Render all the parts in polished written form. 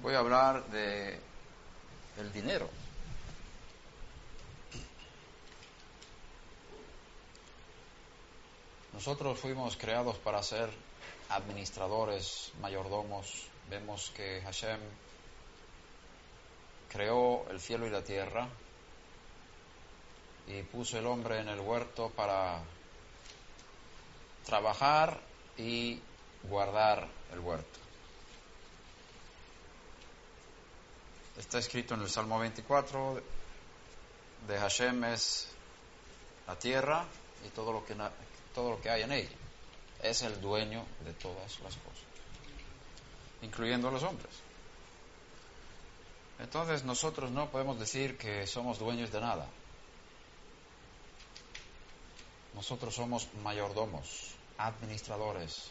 voy a hablar de el dinero. Nosotros fuimos creados para ser administradores, mayordomos. Vemos que Hashem creó el cielo y la tierra y puso el hombre en el huerto para trabajar y guardar el huerto. Está escrito en el Salmo 24, de Hashem es la tierra y todo lo que hay en ella. Es el dueño de todas las cosas, incluyendo a los hombres. Entonces nosotros no podemos decir que somos dueños de nada. Nosotros somos mayordomos, administradores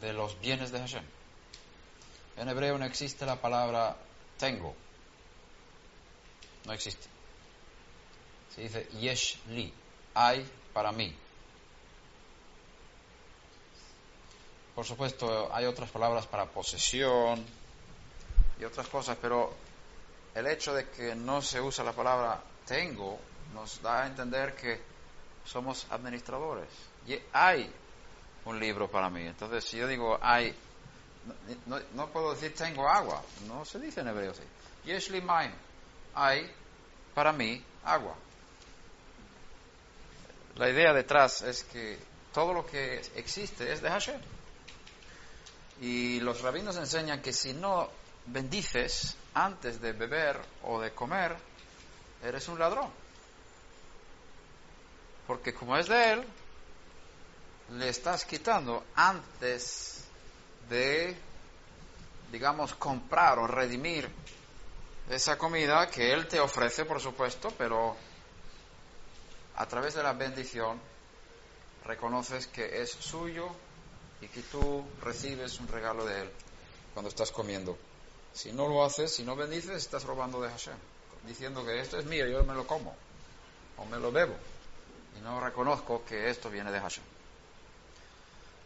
de los bienes de Hashem. En hebreo no existe la palabra tengo. No existe. Se dice yesh li, hay para mí. Por supuesto, hay otras palabras para posesión y otras cosas, pero el hecho de que no se usa la palabra tengo nos da a entender que somos administradores. Y hay un libro para mí. Entonces, si yo digo hay, no puedo decir tengo agua. No se dice en hebreo así. Yesh li mayim, hay para mí agua. La idea detrás es que todo lo que existe es de Hashem. Y los rabinos enseñan que si no bendices antes de beber o de comer, eres un ladrón. Porque como es de él, le estás quitando antes de, digamos, comprar o redimir esa comida que él te ofrece, por supuesto, pero a través de la bendición reconoces que es suyo y que tú recibes un regalo de él cuando estás comiendo. Si no lo haces, si no bendices, estás robando de Hashem, diciendo que esto es mío, yo me lo como o me lo bebo y no reconozco que esto viene de Hashem.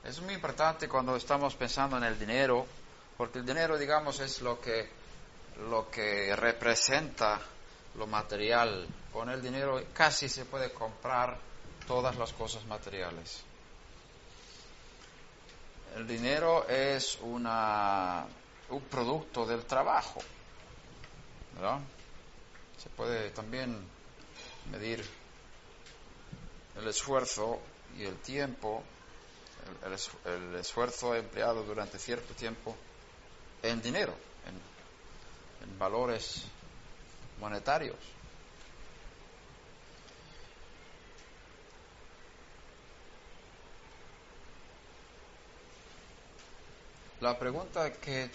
Es muy importante cuando estamos pensando en el dinero, porque el dinero, digamos, es lo que representa lo material. Con el dinero casi se puede comprar todas las cosas materiales. El dinero es un producto del trabajo, ¿verdad? Se puede también medir el esfuerzo y el tiempo, el esfuerzo empleado durante cierto tiempo en dinero, en valores monetarios. La pregunta que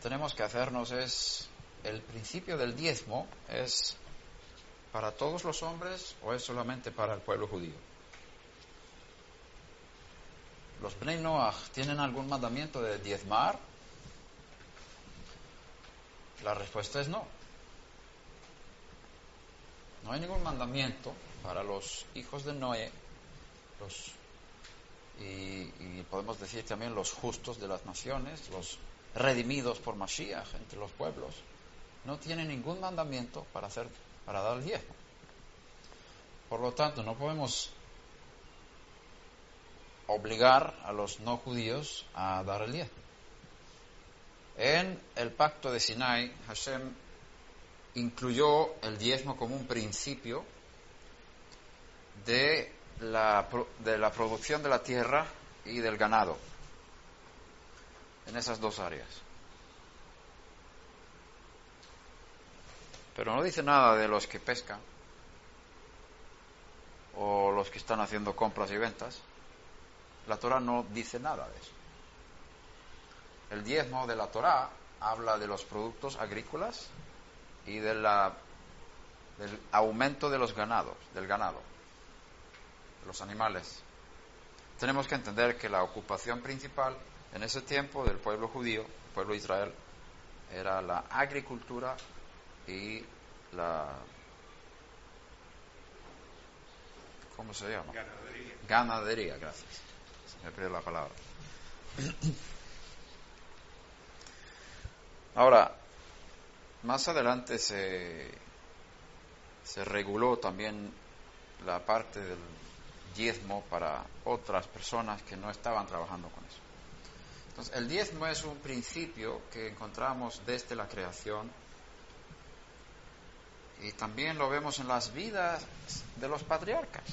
tenemos que hacernos es, ¿el principio del diezmo es para todos los hombres o es solamente para el pueblo judío? ¿Los Bnei Noach tienen algún mandamiento de diezmar? La respuesta es no. No hay ningún mandamiento para los hijos de Noé, y podemos decir también los justos de las naciones, los redimidos por Mashiach entre los pueblos. No tienen ningún mandamiento para dar el diezmo. Por lo tanto, no podemos obligar a los no judíos a dar el diezmo. En el pacto de Sinai, Hashem incluyó el diezmo como un principio de la producción de la tierra y del ganado, en esas dos áreas. Pero no dice nada de los que pescan o los que están haciendo compras y ventas. La Torá no dice nada de eso. El diezmo de la Torá habla de los productos agrícolas y del aumento de del ganado, de los animales. Tenemos que entender que la ocupación principal en ese tiempo del pueblo judío, el pueblo de Israel, era la agricultura y ¿cómo se llama? Ganadería, gracias. Se me perdió la palabra. Ahora, más adelante se reguló también la parte del diezmo para otras personas que no estaban trabajando con eso. Entonces, el diezmo es un principio que encontramos desde la creación y también lo vemos en las vidas de los patriarcas.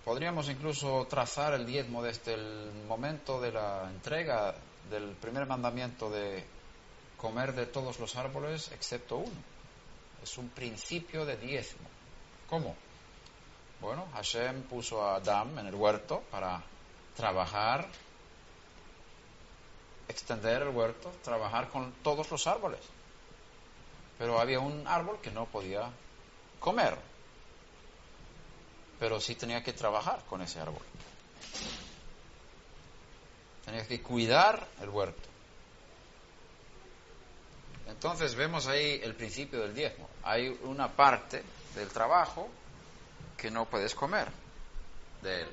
Podríamos incluso trazar el diezmo desde el momento de la entrega del primer mandamiento de comer de todos los árboles excepto uno. Es un principio de diezmo. ¿Cómo? Bueno, Hashem puso a Adán en el huerto para trabajar, extender el huerto, trabajar con todos los árboles. Pero había un árbol que no podía comer, pero sí tenía que trabajar con ese árbol. Tenía que cuidar el huerto. Entonces vemos ahí el principio del diezmo. Hay una parte del trabajo que no puedes comer de él.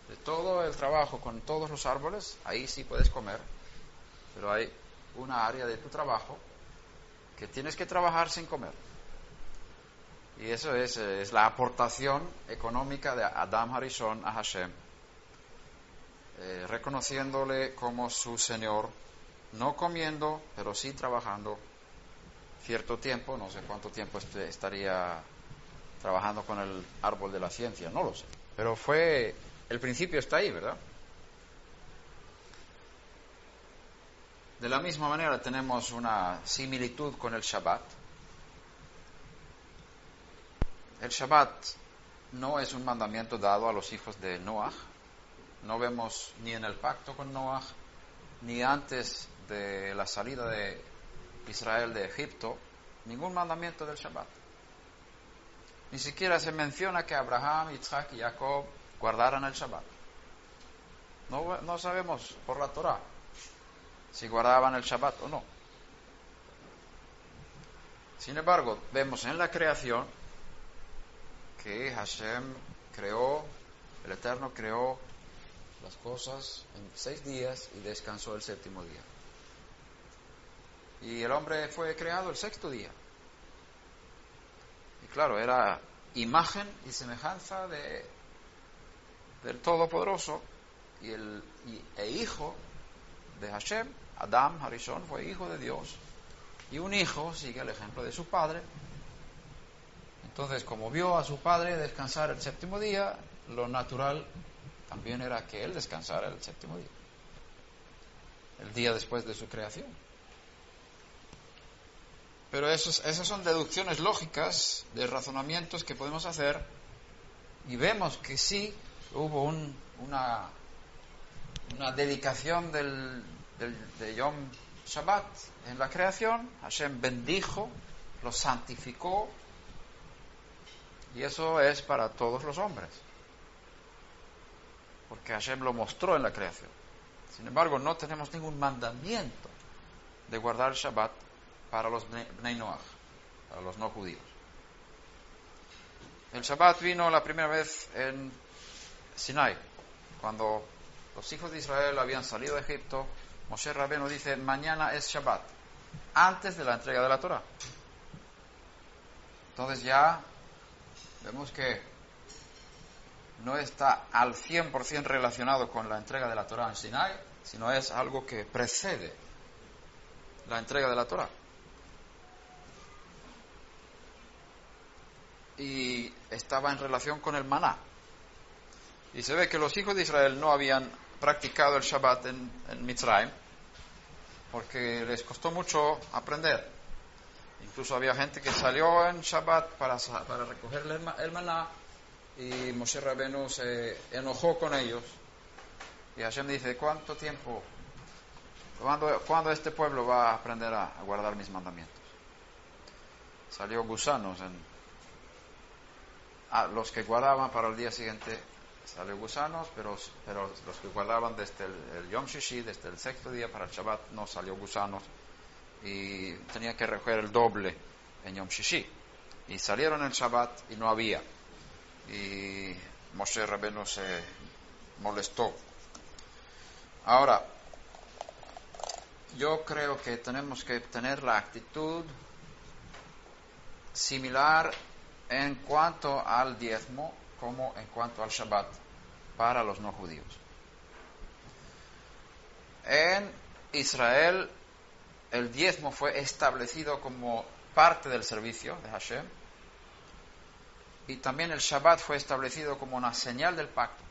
De todo el trabajo con todos los árboles, ahí sí puedes comer, pero hay una área de tu trabajo que tienes que trabajar sin comer. Y eso es la aportación económica de Adam Harishon a Hashem, reconociéndole como su Señor, no comiendo, pero sí trabajando cierto tiempo, no sé cuánto tiempo estaría trabajando con el árbol de la ciencia, no lo sé. Pero el principio está ahí, ¿verdad? De la misma manera tenemos una similitud con el Shabbat. El Shabbat no es un mandamiento dado a los hijos de Noaj. No vemos ni en el pacto con Noaj, ni antes de la salida de Israel de Egipto, ningún mandamiento del Shabbat. Ni siquiera se menciona que Abraham, Isaac y Jacob guardaran el Shabbat. No sabemos por la Torá si guardaban el Shabbat o no. Sin embargo, vemos en la creación que Hashem creó, el Eterno creó las cosas en 6 días y descansó el 7º día. Y el hombre fue creado el 6º día. Y claro, era imagen y semejanza del Todopoderoso e hijo de Hashem. Adam Harishon fue hijo de Dios. Y un hijo sigue el ejemplo de su padre. Entonces, como vio a su padre descansar el 7º día, lo natural también era que él descansara el 7º día, el día después de su creación. Pero esas son deducciones lógicas de razonamientos que podemos hacer y vemos que sí hubo una dedicación de Yom Shabbat en la creación. Hashem bendijo, lo santificó, y eso es para todos los hombres, porque Hashem lo mostró en la creación. Sin embargo, no tenemos ningún mandamiento de guardar el Shabbat para los Bnei Noach, para los no judíos. El Shabbat vino la primera vez en Sinai, cuando los hijos de Israel habían salido de Egipto. Moshe Rabbeinu dice: mañana es Shabbat, antes de la entrega de la Torá. Entonces ya vemos que no está al 100% relacionado con la entrega de la Torá en Sinai, sino es algo que precede la entrega de la Torá. Y estaba en relación con el maná. Y se ve que los hijos de Israel no habían practicado el Shabbat en Mitzrayim, porque les costó mucho aprender. Incluso había gente que salió en Shabbat para recoger el maná, y Moshe Rabbeinu se enojó con ellos. Y Hashem dice: ¿cuánto tiempo? ¿Cuándo este pueblo va a aprender a guardar mis mandamientos? Salió gusanos los que guardaban para el día siguiente. Salió gusanos, pero los que guardaban desde el Yom Shishi, desde el 6º día para el Shabbat, no salió gusanos, y tenía que recoger el doble en Yom Shishi. Y salieron en Shabbat y no había. Y Moshe Rabbeinu se molestó. Ahora, yo creo que tenemos que tener la actitud similar en cuanto al diezmo como en cuanto al Shabbat para los no judíos. En Israel el diezmo fue establecido como parte del servicio de Hashem y también el Shabbat fue establecido como una señal del pacto.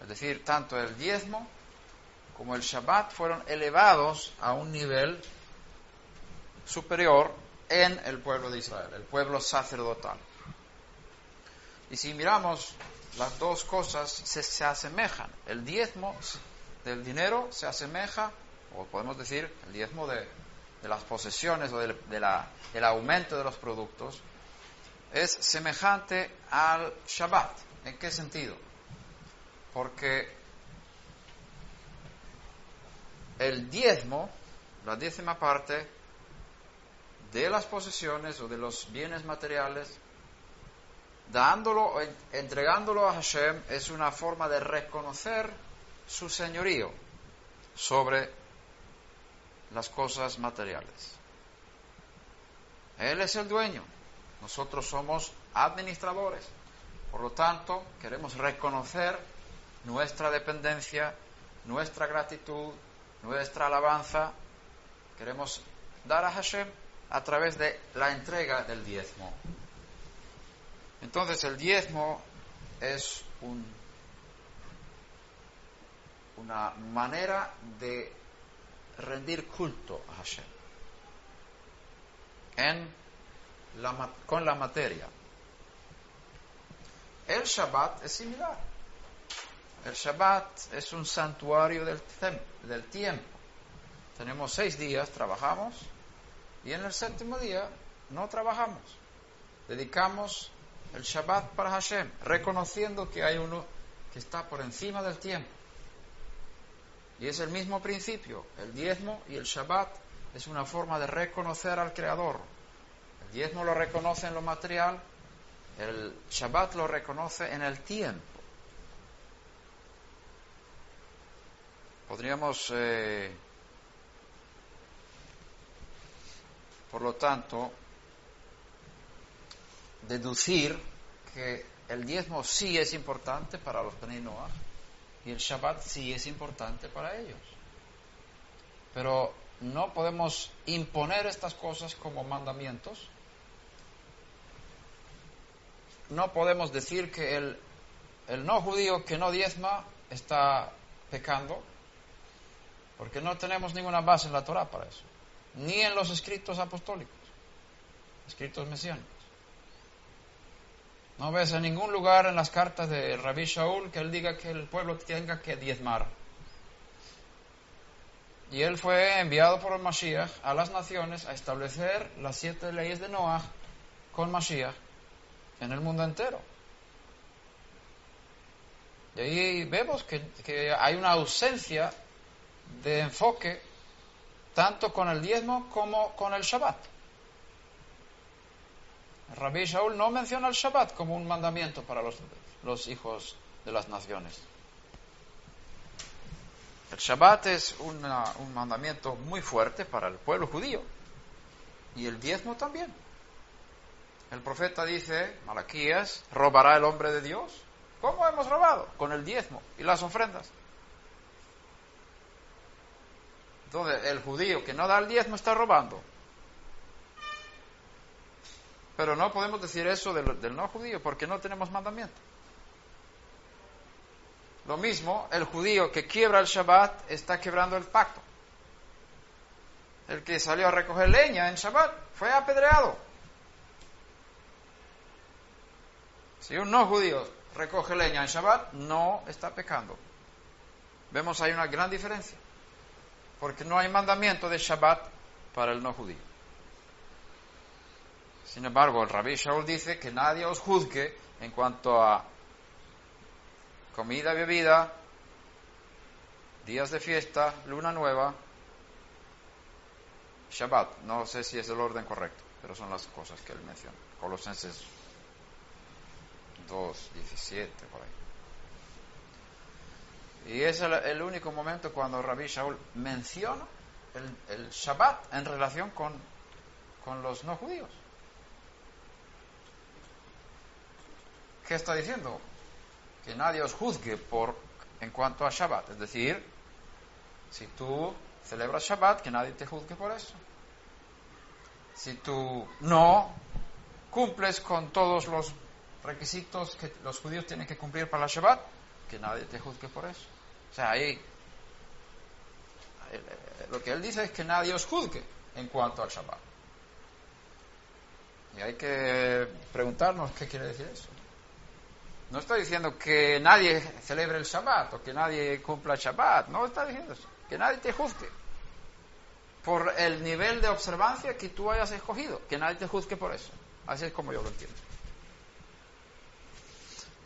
Es decir, tanto el diezmo como el Shabbat fueron elevados a un nivel superior en el pueblo de Israel, el pueblo sacerdotal. Y si miramos, las dos cosas se asemejan. El diezmo del dinero se asemeja, o podemos decir, el diezmo de las posesiones o del aumento de los productos, es semejante al Shabbat. ¿En qué sentido? Porque el diezmo, la décima parte de las posesiones o de los bienes materiales, dándolo o entregándolo a Hashem, es una forma de reconocer su señorío sobre las cosas materiales. Él es el dueño, nosotros somos administradores. Por lo tanto, queremos reconocer nuestra dependencia, nuestra gratitud, nuestra alabanza. Queremos dar a Hashem a través de la entrega del diezmo. Entonces el diezmo es una manera de rendir culto a Hashem con la materia. El Shabbat es similar. El Shabbat es un santuario del tiempo. Tenemos 6 días, trabajamos, y en el 7º día no trabajamos. Dedicamos el Shabbat para Hashem, reconociendo que hay uno que está por encima del tiempo. Y es el mismo principio. El diezmo y el Shabbat es una forma de reconocer al Creador. El diezmo lo reconoce en lo material, el Shabbat lo reconoce en el tiempo. Podríamos, por lo tanto, deducir que el diezmo sí es importante para los Bnei Noach y el Shabbat sí es importante para ellos. Pero no podemos imponer estas cosas como mandamientos. No podemos decir que el no judío que no diezma está pecando, porque no tenemos ninguna base en la Torá para eso, ni en los escritos apostólicos, escritos mesiánicos. No ves en ningún lugar en las cartas de Rabbi Shaul que él diga que el pueblo tenga que diezmar. Y él fue enviado por el Mashiach a las naciones a establecer las 7 leyes de Noach con Mashiach en el mundo entero. Y ahí vemos que hay una ausencia de enfoque tanto con el diezmo como con el Shabbat. Rabbi Shaul no menciona el Shabbat como un mandamiento para los hijos de las naciones. El Shabbat es un mandamiento muy fuerte para el pueblo judío y el diezmo también. El profeta dice, Malaquías, ¿robará el hombre de Dios? ¿Cómo hemos robado? Con el diezmo y las ofrendas. Entonces, el judío que no da el diezmo está robando. Pero no podemos decir eso del no judío porque no tenemos mandamiento. Lo mismo, el judío que quiebra el Shabbat está quebrando el pacto. El que salió a recoger leña en Shabbat fue apedreado. Si un no judío recoge leña en Shabbat, no está pecando. Vemos ahí una gran diferencia. Porque no hay mandamiento de Shabbat para el no judío. Sin embargo, el Rabbi Shaul dice que nadie os juzgue en cuanto a comida, bebida, días de fiesta, luna nueva, Shabbat. No sé si es el orden correcto, pero son las cosas que él menciona. Colosenses 2:17, por ahí. Y es el único momento cuando Rabbi Shaul menciona el Shabbat en relación con los no judíos. ¿Qué está diciendo? Que nadie os juzgue en cuanto a Shabbat. Es decir, si tú celebras Shabbat, que nadie te juzgue por eso. Si tú no cumples con todos los requisitos que los judíos tienen que cumplir para la Shabbat, que nadie te juzgue por eso. O sea, ahí lo que él dice es que nadie os juzgue en cuanto al Shabbat. Y hay que preguntarnos qué quiere decir eso. No está diciendo que nadie celebre el Shabbat o que nadie cumpla el Shabbat. No está diciendo eso. Que nadie te juzgue por el nivel de observancia que tú hayas escogido. Que nadie te juzgue por eso. Así es como yo lo entiendo.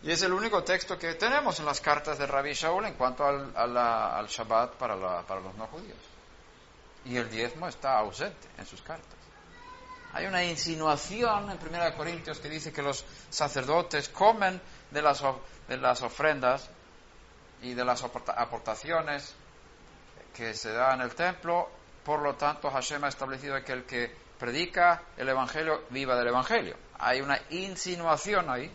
Y es el único texto que tenemos en las cartas de Rabbi Shaul en cuanto al Shabbat para los no judíos. Y el diezmo está ausente en sus cartas. Hay una insinuación en 1 Corintios que dice que los sacerdotes comen de las ofrendas y de las aportaciones que se da en el templo. Por lo tanto, Hashem ha establecido que el que predica el Evangelio viva del Evangelio. Hay una insinuación ahí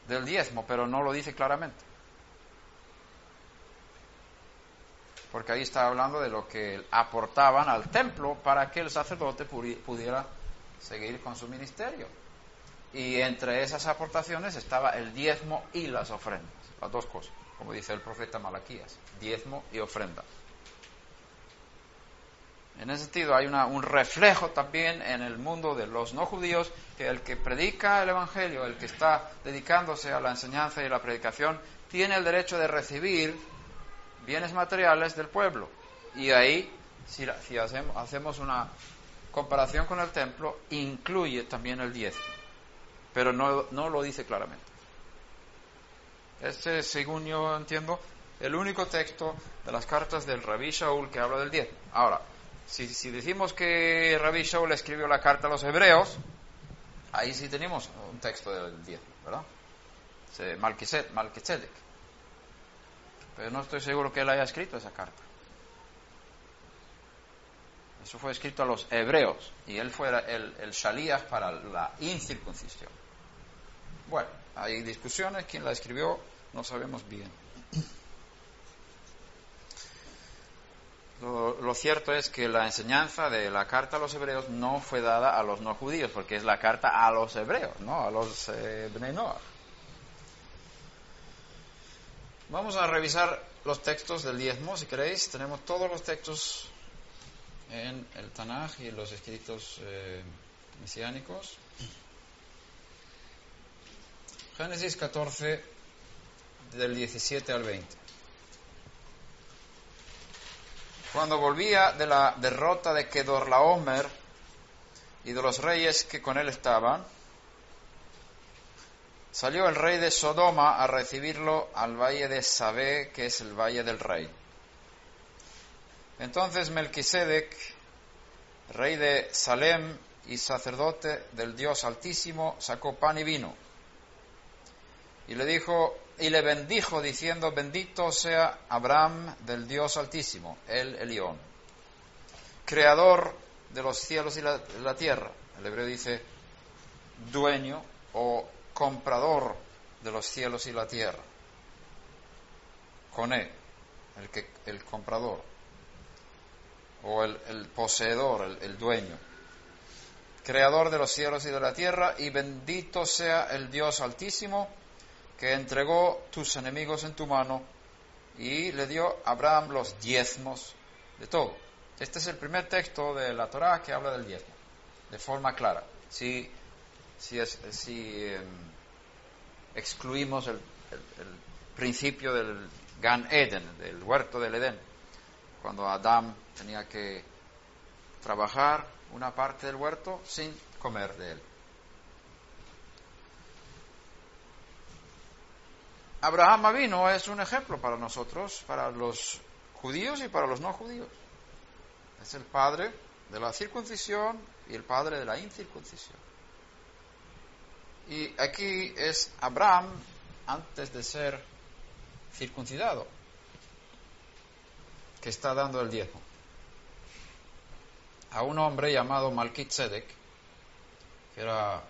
del diezmo, pero no lo dice claramente. Porque ahí está hablando de lo que aportaban al templo para que el sacerdote pudiera seguir con su ministerio. Y entre esas aportaciones estaba el diezmo y las ofrendas, las dos cosas, como dice el profeta Malaquías, diezmo y ofrenda. En ese sentido hay un reflejo también en el mundo de los no judíos, que el que predica el Evangelio, el que está dedicándose a la enseñanza y la predicación, tiene el derecho de recibir bienes materiales del pueblo. Y ahí, si hacemos una comparación con el templo, incluye también el diezmo, pero no lo dice claramente. Este, según yo entiendo, el único texto de las cartas del Rabbi Shaul que habla del diezmo. Ahora, si decimos que Rabbi Shaul escribió la carta a los hebreos, ahí sí tenemos un texto del diezmo, ¿verdad? Malquisedec. Pero no estoy seguro que él haya escrito esa carta. Eso fue escrito a los hebreos y él fue el shaliach para la incircuncisión. Bueno, hay discusiones, quién la escribió no sabemos bien. Lo cierto es que la enseñanza de la carta a los hebreos no fue dada a los no judíos, porque es la carta a los hebreos, no a los Bnei Noach. Vamos a revisar los textos del diezmo, si queréis. Tenemos todos los textos en el Tanaj y en los escritos mesiánicos. Génesis 14, del 17 al 20. Cuando volvía de la derrota de Kedorlaomer y de los reyes que con él estaban, salió el rey de Sodoma a recibirlo al valle de Sabé, que es el valle del rey. Entonces Melquisedec, rey de Salem y sacerdote del Dios Altísimo, sacó pan y vino. Y le bendijo diciendo: bendito sea Abraham del Dios Altísimo, el Elión, creador de los cielos y la tierra. El hebreo dice dueño o comprador de los cielos y la tierra. Coné, el comprador, o el poseedor, el dueño. Creador de los cielos y de la tierra, y bendito sea el Dios Altísimo, que entregó tus enemigos en tu mano, y le dio a Abraham los diezmos de todo. Este es el primer texto de la Torá que habla del diezmo, de forma clara. Si excluimos el principio del Gan Eden, del huerto del Edén, cuando Adán tenía que trabajar una parte del huerto sin comer de él. Abraham Avinu es un ejemplo para nosotros, para los judíos y para los no judíos. Es el padre de la circuncisión y el padre de la incircuncisión. Y aquí es Abraham antes de ser circuncidado. que está dando el diezmo? A un hombre llamado Malquitzedek, que era,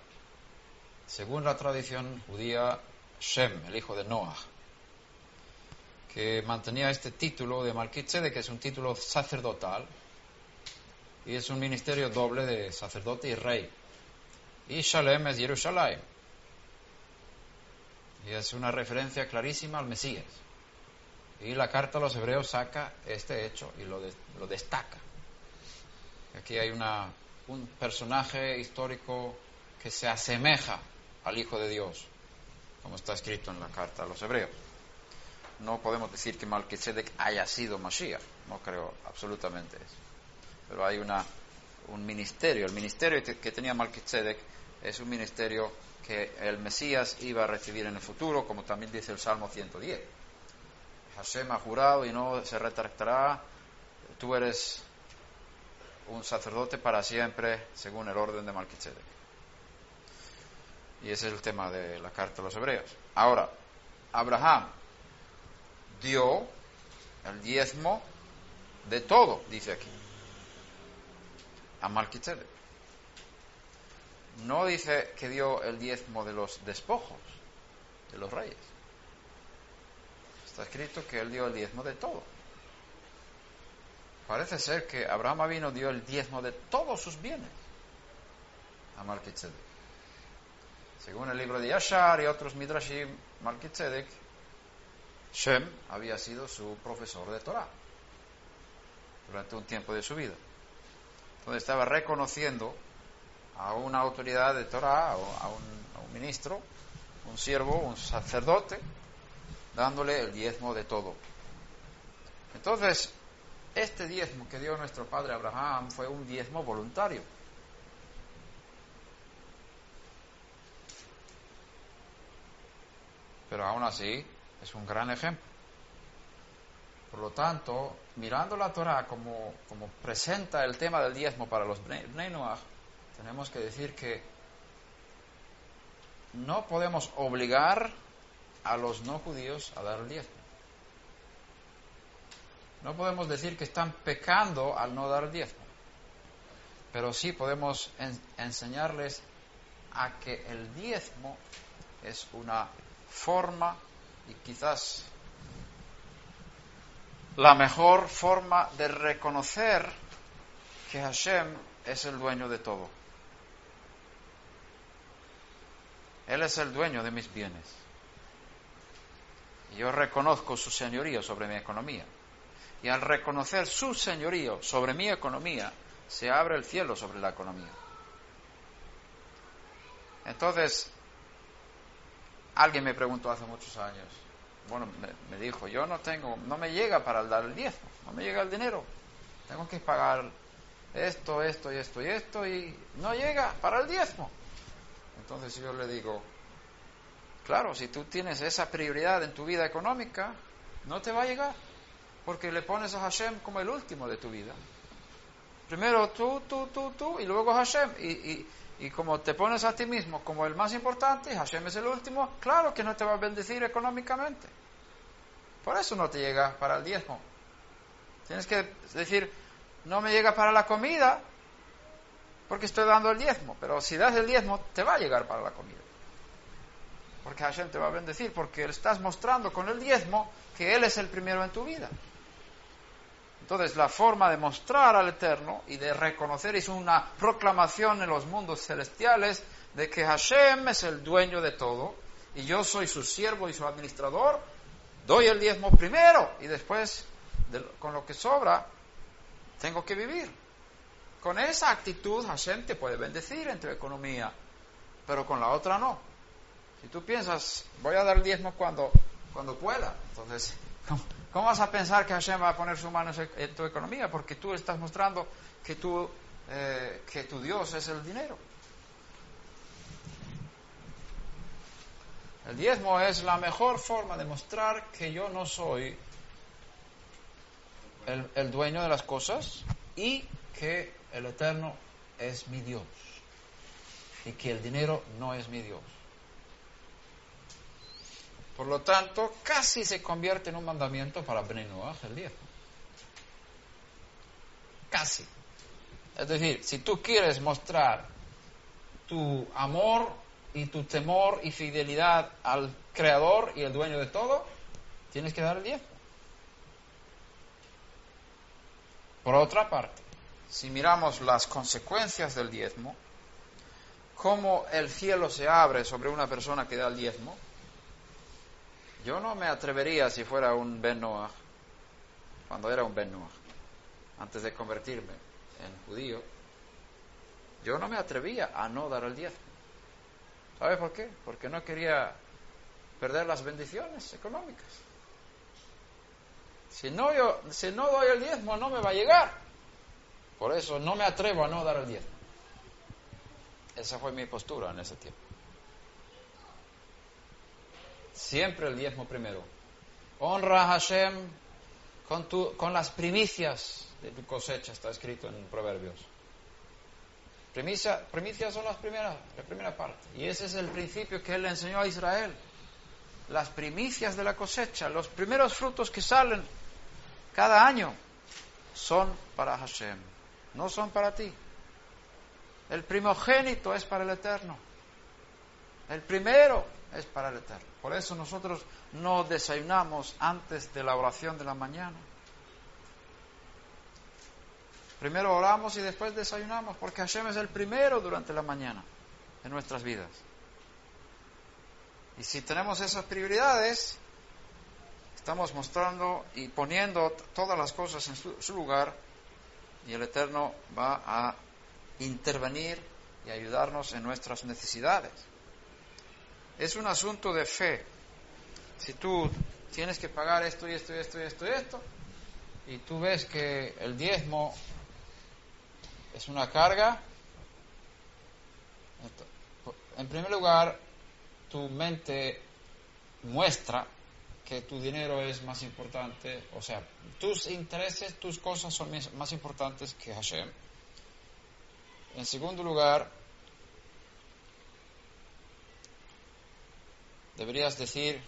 según la tradición judía, Shem, el hijo de Noah, que mantenía este título de Malquitzedek, que es un título sacerdotal, y es un ministerio doble de sacerdote y rey. Y Shalem es Jerusalén. Y es una referencia clarísima al Mesías. Y la carta a los hebreos saca este hecho y lo destaca. Aquí hay un personaje histórico que se asemeja al Hijo de Dios, como está escrito en la carta a los hebreos. No podemos decir que Malquitzedek haya sido Mashiach, no creo absolutamente eso. Pero hay un ministerio. El ministerio que tenía Malquitzedek es un ministerio que el Mesías iba a recibir en el futuro, como también dice el Salmo 110. Hashem ha jurado y no se retractará, tú eres un sacerdote para siempre según el orden de Malquitzedek. Y ese es el tema de la carta a los hebreos. Ahora, Abraham dio el diezmo de todo, dice aquí, a Malquitzedek. No dice que dio el diezmo de los despojos de los reyes. Está escrito que él dio el diezmo de todo. Parece ser que Abraham Avino dio el diezmo de todos sus bienes a Malquitzedek. Según el libro de Yashar y otros Midrashim, Malquitzedek, Shem había sido su profesor de Torah durante un tiempo de su vida. Entonces estaba reconociendo a una autoridad de Torah, a un ministro, un siervo, un sacerdote, dándole el diezmo de todo. Entonces, este diezmo que dio nuestro padre Abraham fue un diezmo voluntario. Pero aún así es un gran ejemplo. Por lo tanto, mirando la Torah como presenta el tema del diezmo para los Bnei Noach, tenemos que decir que no podemos obligar a los no judíos a dar el diezmo. No podemos decir que están pecando al no dar el diezmo, pero sí podemos enseñarles a que el diezmo es una forma y quizás la mejor forma de reconocer que Hashem es el dueño de todo. Él es el dueño de mis bienes. Y yo reconozco su señorío sobre mi economía. Y al reconocer su señorío sobre mi economía, se abre el cielo sobre la economía. Entonces, alguien me preguntó hace muchos años, bueno, me dijo, yo no me llega para dar el diezmo, no me llega el dinero, tengo que pagar esto, y no llega para el diezmo. Entonces yo le digo, claro, si tú tienes esa prioridad en tu vida económica, no te va a llegar, porque le pones a Hashem como el último de tu vida. Primero tú, y luego Hashem, y como te pones a ti mismo como el más importante, y Hashem es el último, claro que no te va a bendecir económicamente. Por eso no te llega para el diezmo. Tienes que decir, no me llega para la comida, porque estoy dando el diezmo, pero si das el diezmo, te va a llegar para la comida. Porque Hashem te va a bendecir, porque estás mostrando con el diezmo que Él es el primero en tu vida. Entonces, la forma de mostrar al Eterno y de reconocer es una proclamación en los mundos celestiales de que Hashem es el dueño de todo y yo soy su siervo y su administrador. Doy el diezmo primero y después, con lo que sobra, tengo que vivir. Con esa actitud, Hashem te puede bendecir en tu economía, pero con la otra no. Si tú piensas, voy a dar el diezmo cuando pueda, entonces, ¿cómo vas a pensar que Hashem va a poner su mano en tu economía? Porque tú estás mostrando que tu Dios es el dinero. El diezmo es la mejor forma de mostrar que yo no soy el dueño de las cosas y que el Eterno es mi Dios y que el dinero no es mi Dios. Por lo tanto, casi se convierte en un mandamiento para Bnei Noach el diezmo. casi. Es decir, si tú quieres mostrar tu amor y tu temor y fidelidad al Creador y el dueño de todo, tienes que dar el diezmo. Por otra parte, si miramos las consecuencias del diezmo, cómo el cielo se abre sobre una persona que da el diezmo, yo no me atrevería, si fuera un Ben Noach, cuando era un Ben Noach, antes de convertirme en judío, yo no me atrevía a no dar el diezmo. ¿Sabe por qué? Porque no quería perder las bendiciones económicas. Si no doy el diezmo, no me va a llegar. Por eso no me atrevo a no dar el diezmo. Esa fue mi postura en ese tiempo. Siempre el diezmo primero. Honra a Hashem con las primicias de tu cosecha, está escrito en Proverbios. Primicias son la primera parte. Y ese es el principio que él le enseñó a Israel. Las primicias de la cosecha, los primeros frutos que salen cada año, son para Hashem, no son para ti. El primogénito es para el Eterno. El primero es para el Eterno. Por eso nosotros no desayunamos antes de la oración de la mañana. Primero oramos y después desayunamos, porque Hashem es el primero durante la mañana en nuestras vidas. Y si tenemos esas prioridades, estamos mostrando y poniendo todas las cosas en su lugar, y el Eterno va a intervenir y ayudarnos en nuestras necesidades. Es un asunto de fe. Si tú tienes que pagar esto y esto y esto y esto y esto, y tú ves que el diezmo es una carga, en primer lugar, tu mente muestra que tu dinero es más importante, o sea, tus intereses, tus cosas son más importantes que Hashem. En segundo lugar, deberías decir,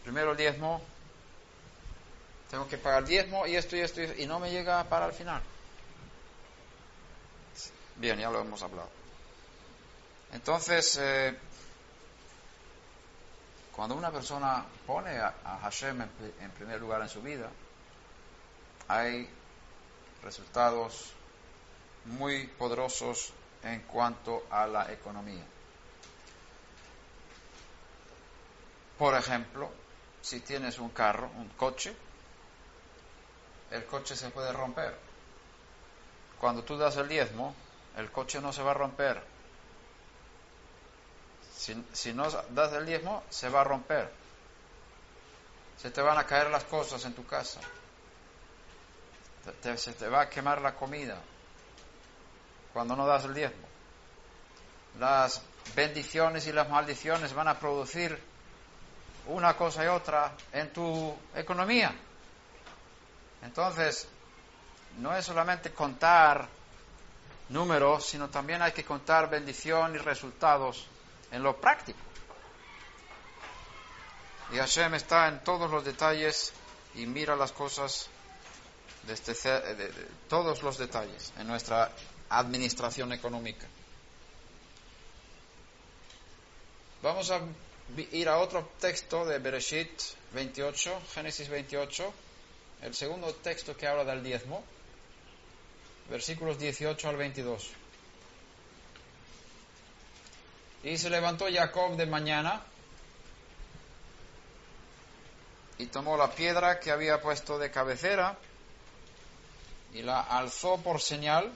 primero el diezmo, tengo que pagar el diezmo y esto, y no me llega para el final. Bien, ya lo hemos hablado. Entonces, cuando una persona pone a Hashem en primer lugar en su vida, hay resultados muy poderosos en cuanto a la economía. Por ejemplo, si tienes un carro, un coche, el coche se puede romper. Cuando tú das el diezmo, el coche no se va a romper. Si no das el diezmo, se va a romper. Se te van a caer las cosas en tu casa. Se te va a quemar la comida cuando no das el diezmo. Las bendiciones y las maldiciones van a producir una cosa y otra en tu economía. Entonces, no es solamente contar números, sino también hay que contar bendición y resultados en lo práctico. Y Hashem está en todos los detalles y mira las cosas de todos los detalles en nuestra administración económica. Vamos a ir a otro texto de Bereshit 28, Génesis 28, el segundo texto que habla del diezmo, versículos 18 al 22. Y se levantó Jacob de mañana y tomó la piedra que había puesto de cabecera y la alzó por señal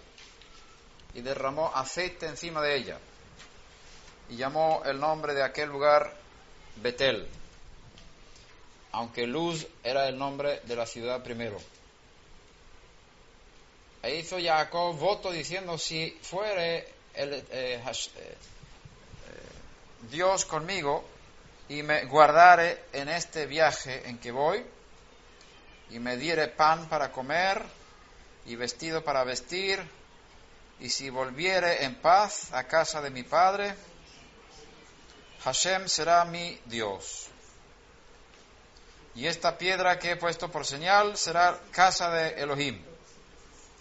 y derramó aceite encima de ella y llamó el nombre de aquel lugar Betel, aunque Luz era el nombre de la ciudad primero. E hizo Jacob voto diciendo, si fuere Dios conmigo y me guardare en este viaje en que voy, y me diere pan para comer y vestido para vestir, y si volviere en paz a casa de mi padre, Hashem será mi Dios. Y esta piedra que he puesto por señal será casa de Elohim.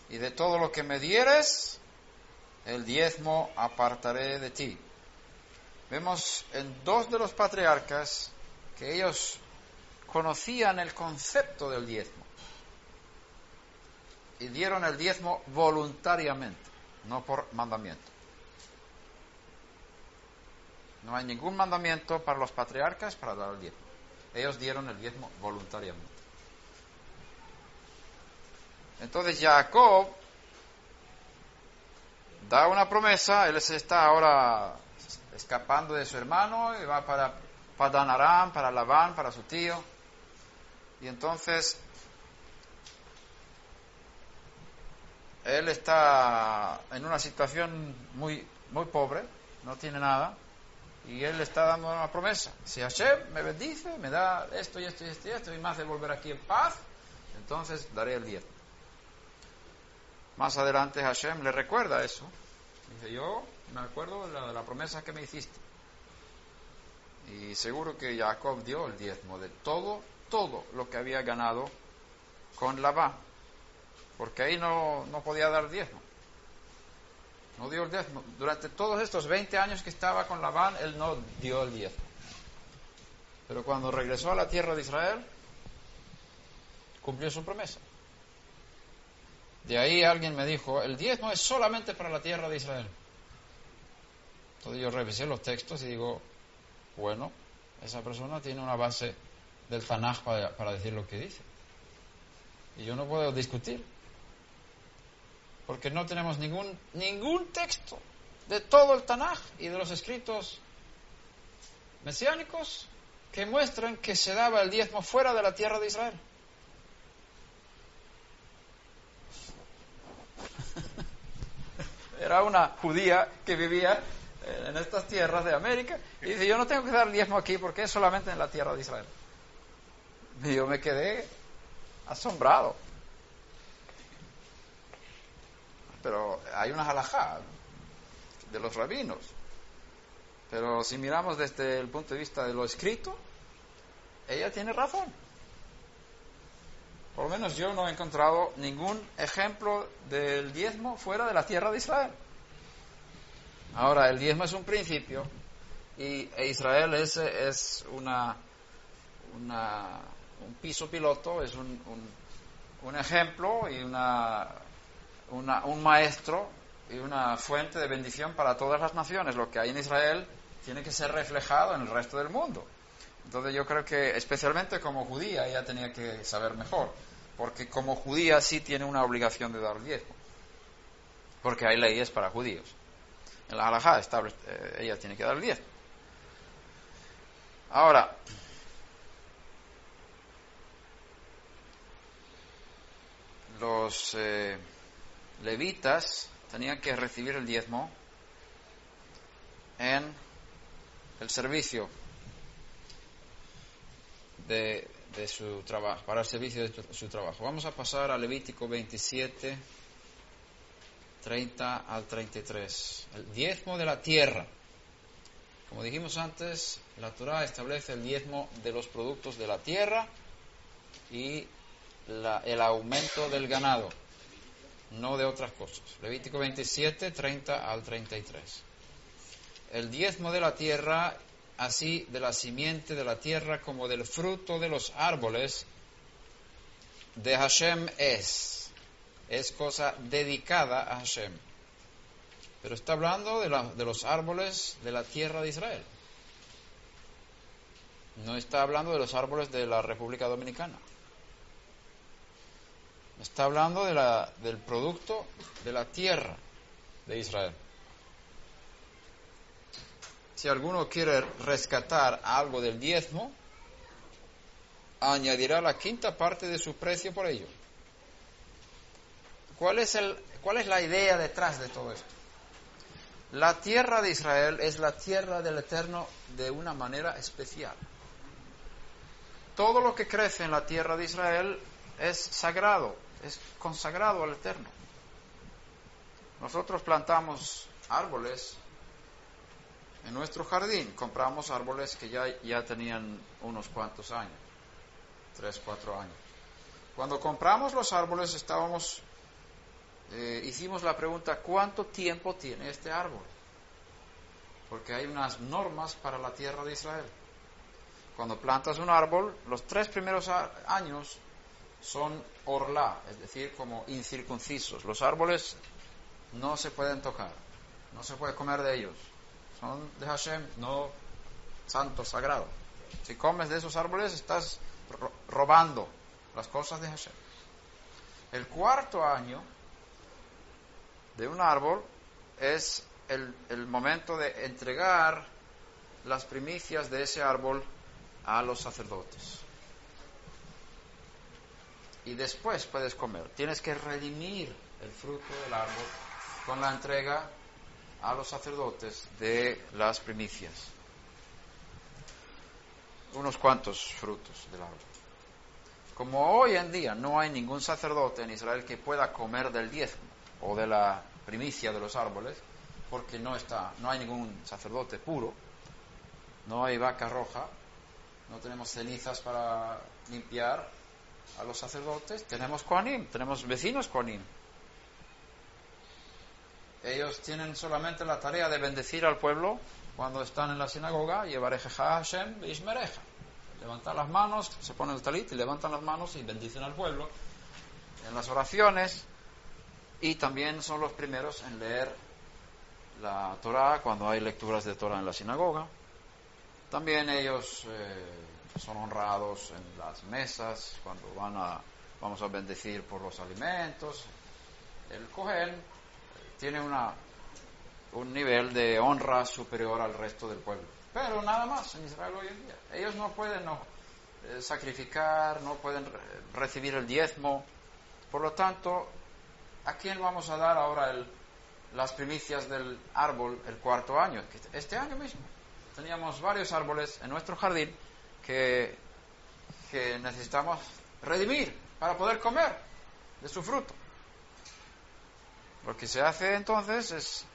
y de todo lo que me dieres, el diezmo apartaré de ti. Vemos en dos de los patriarcas que ellos conocían el concepto del diezmo y dieron el diezmo voluntariamente, no por mandamiento. No hay ningún mandamiento para los patriarcas para dar el diezmo. Ellos dieron el diezmo voluntariamente. Entonces Jacob da una promesa. Él se está ahora escapando de su hermano y va para Padán Aram, para Labán, para su tío. Y entonces él está en una situación muy pobre, no tiene nada, y él le está dando una promesa. Si Hashem me bendice, me da esto y esto y esto y esto, y me hace volver aquí en paz, entonces daré el diezmo. Más adelante Hashem le recuerda eso. Dice, yo me acuerdo de la promesa que me hiciste. Y seguro que Jacob dio el diezmo de todo lo que había ganado con Labán. Porque ahí no podía dar diezmo. No dio el diezmo. Durante todos estos 20 años que estaba con Labán, él no dio el diezmo. Pero cuando regresó a la tierra de Israel, cumplió su promesa. De ahí alguien me dijo, el diezmo es solamente para la tierra de Israel. Entonces yo revisé los textos y digo, bueno, esa persona tiene una base del Tanaj para decir lo que dice. Y yo no puedo discutir. Porque no tenemos ningún texto de todo el Tanaj y de los escritos mesiánicos que muestran que se daba el diezmo fuera de la tierra de Israel. Era una judía que vivía en estas tierras de América y dice, yo no tengo que dar el diezmo aquí porque es solamente en la tierra de Israel. Y yo me quedé asombrado. Pero hay una halajá de los rabinos. Pero si miramos desde el punto de vista de lo escrito, ella tiene razón. Por lo menos yo no he encontrado ningún ejemplo del diezmo fuera de la tierra de Israel. Ahora, el diezmo es un principio e Israel es un piso piloto, es un ejemplo y un maestro y una fuente de bendición para todas las naciones. Lo que hay en Israel tiene que ser reflejado en el resto del mundo. Entonces yo creo que especialmente como judía ella tenía que saber mejor, porque como judía sí tiene una obligación de dar el diezmo, porque hay leyes para judíos. En la halajá ella tiene que dar el diezmo. Ahora, los levitas tenían que recibir el diezmo en el servicio de su trabajo, para el servicio de su trabajo. Vamos a pasar a Levítico 27, 30 al 33. El diezmo de la tierra. Como dijimos antes, la Torá establece el diezmo de los productos de la tierra y el aumento del ganado, no de otras cosas. Levítico 27, 30 al 33. El diezmo de la tierra, así de la simiente de la tierra como del fruto de los árboles, de Hashem es cosa dedicada a Hashem. Pero está hablando de los árboles de la tierra de Israel. No está hablando de los árboles de la República Dominicana. Está hablando del producto de la tierra de Israel. Si alguno quiere rescatar algo del diezmo, añadirá la quinta parte de su precio por ello. ¿Cuál es la idea detrás de todo esto? La tierra de Israel es la tierra del Eterno de una manera especial. Todo lo que crece en la tierra de Israel es sagrado, es consagrado al Eterno. Nosotros plantamos árboles en nuestro jardín, compramos árboles que ya tenían unos cuantos años, 3, 4 años. Cuando compramos los árboles estábamos hicimos la pregunta, ¿cuánto tiempo tiene este árbol? Porque hay unas normas para la tierra de Israel. Cuando plantas un árbol, los 3 primeros años son orlá, es decir, como incircuncisos. Los árboles no se pueden tocar, no se puede comer de ellos. Son de Hashem, no santo, sagrado. Si comes de esos árboles, estás robando las cosas de Hashem. El 4.º año de un árbol es el momento de entregar las primicias de ese árbol a los sacerdotes. Y después puedes comer. Tienes que redimir el fruto del árbol con la entrega a los sacerdotes de las primicias. Unos cuantos frutos del árbol. Como hoy en día no hay ningún sacerdote en Israel que pueda comer del diezmo o de la primicia de los árboles, porque no hay ningún sacerdote puro, no hay vaca roja, no tenemos cenizas para limpiar a los sacerdotes, tenemos Kohanim, tenemos vecinos Kohanim. Ellos tienen solamente la tarea de bendecir al pueblo cuando están en la sinagoga, Yevarejeja Hashem Beishmereja. Levantan las manos, se ponen el talit y levantan las manos y bendicen al pueblo en las oraciones, y también son los primeros en leer la Torah cuando hay lecturas de Torah en la sinagoga. También ellos son honrados en las mesas cuando vamos a bendecir por los alimentos. El Kohen tiene un nivel de honra superior al resto del pueblo. Pero nada más en Israel hoy en día. Ellos no pueden sacrificar, no pueden recibir el diezmo. Por lo tanto, ¿a quién vamos a dar ahora las primicias del árbol el 4.º año? Este año mismo. Teníamos varios árboles en nuestro jardín que necesitamos redimir para poder comer de su fruto. Lo que se hace entonces es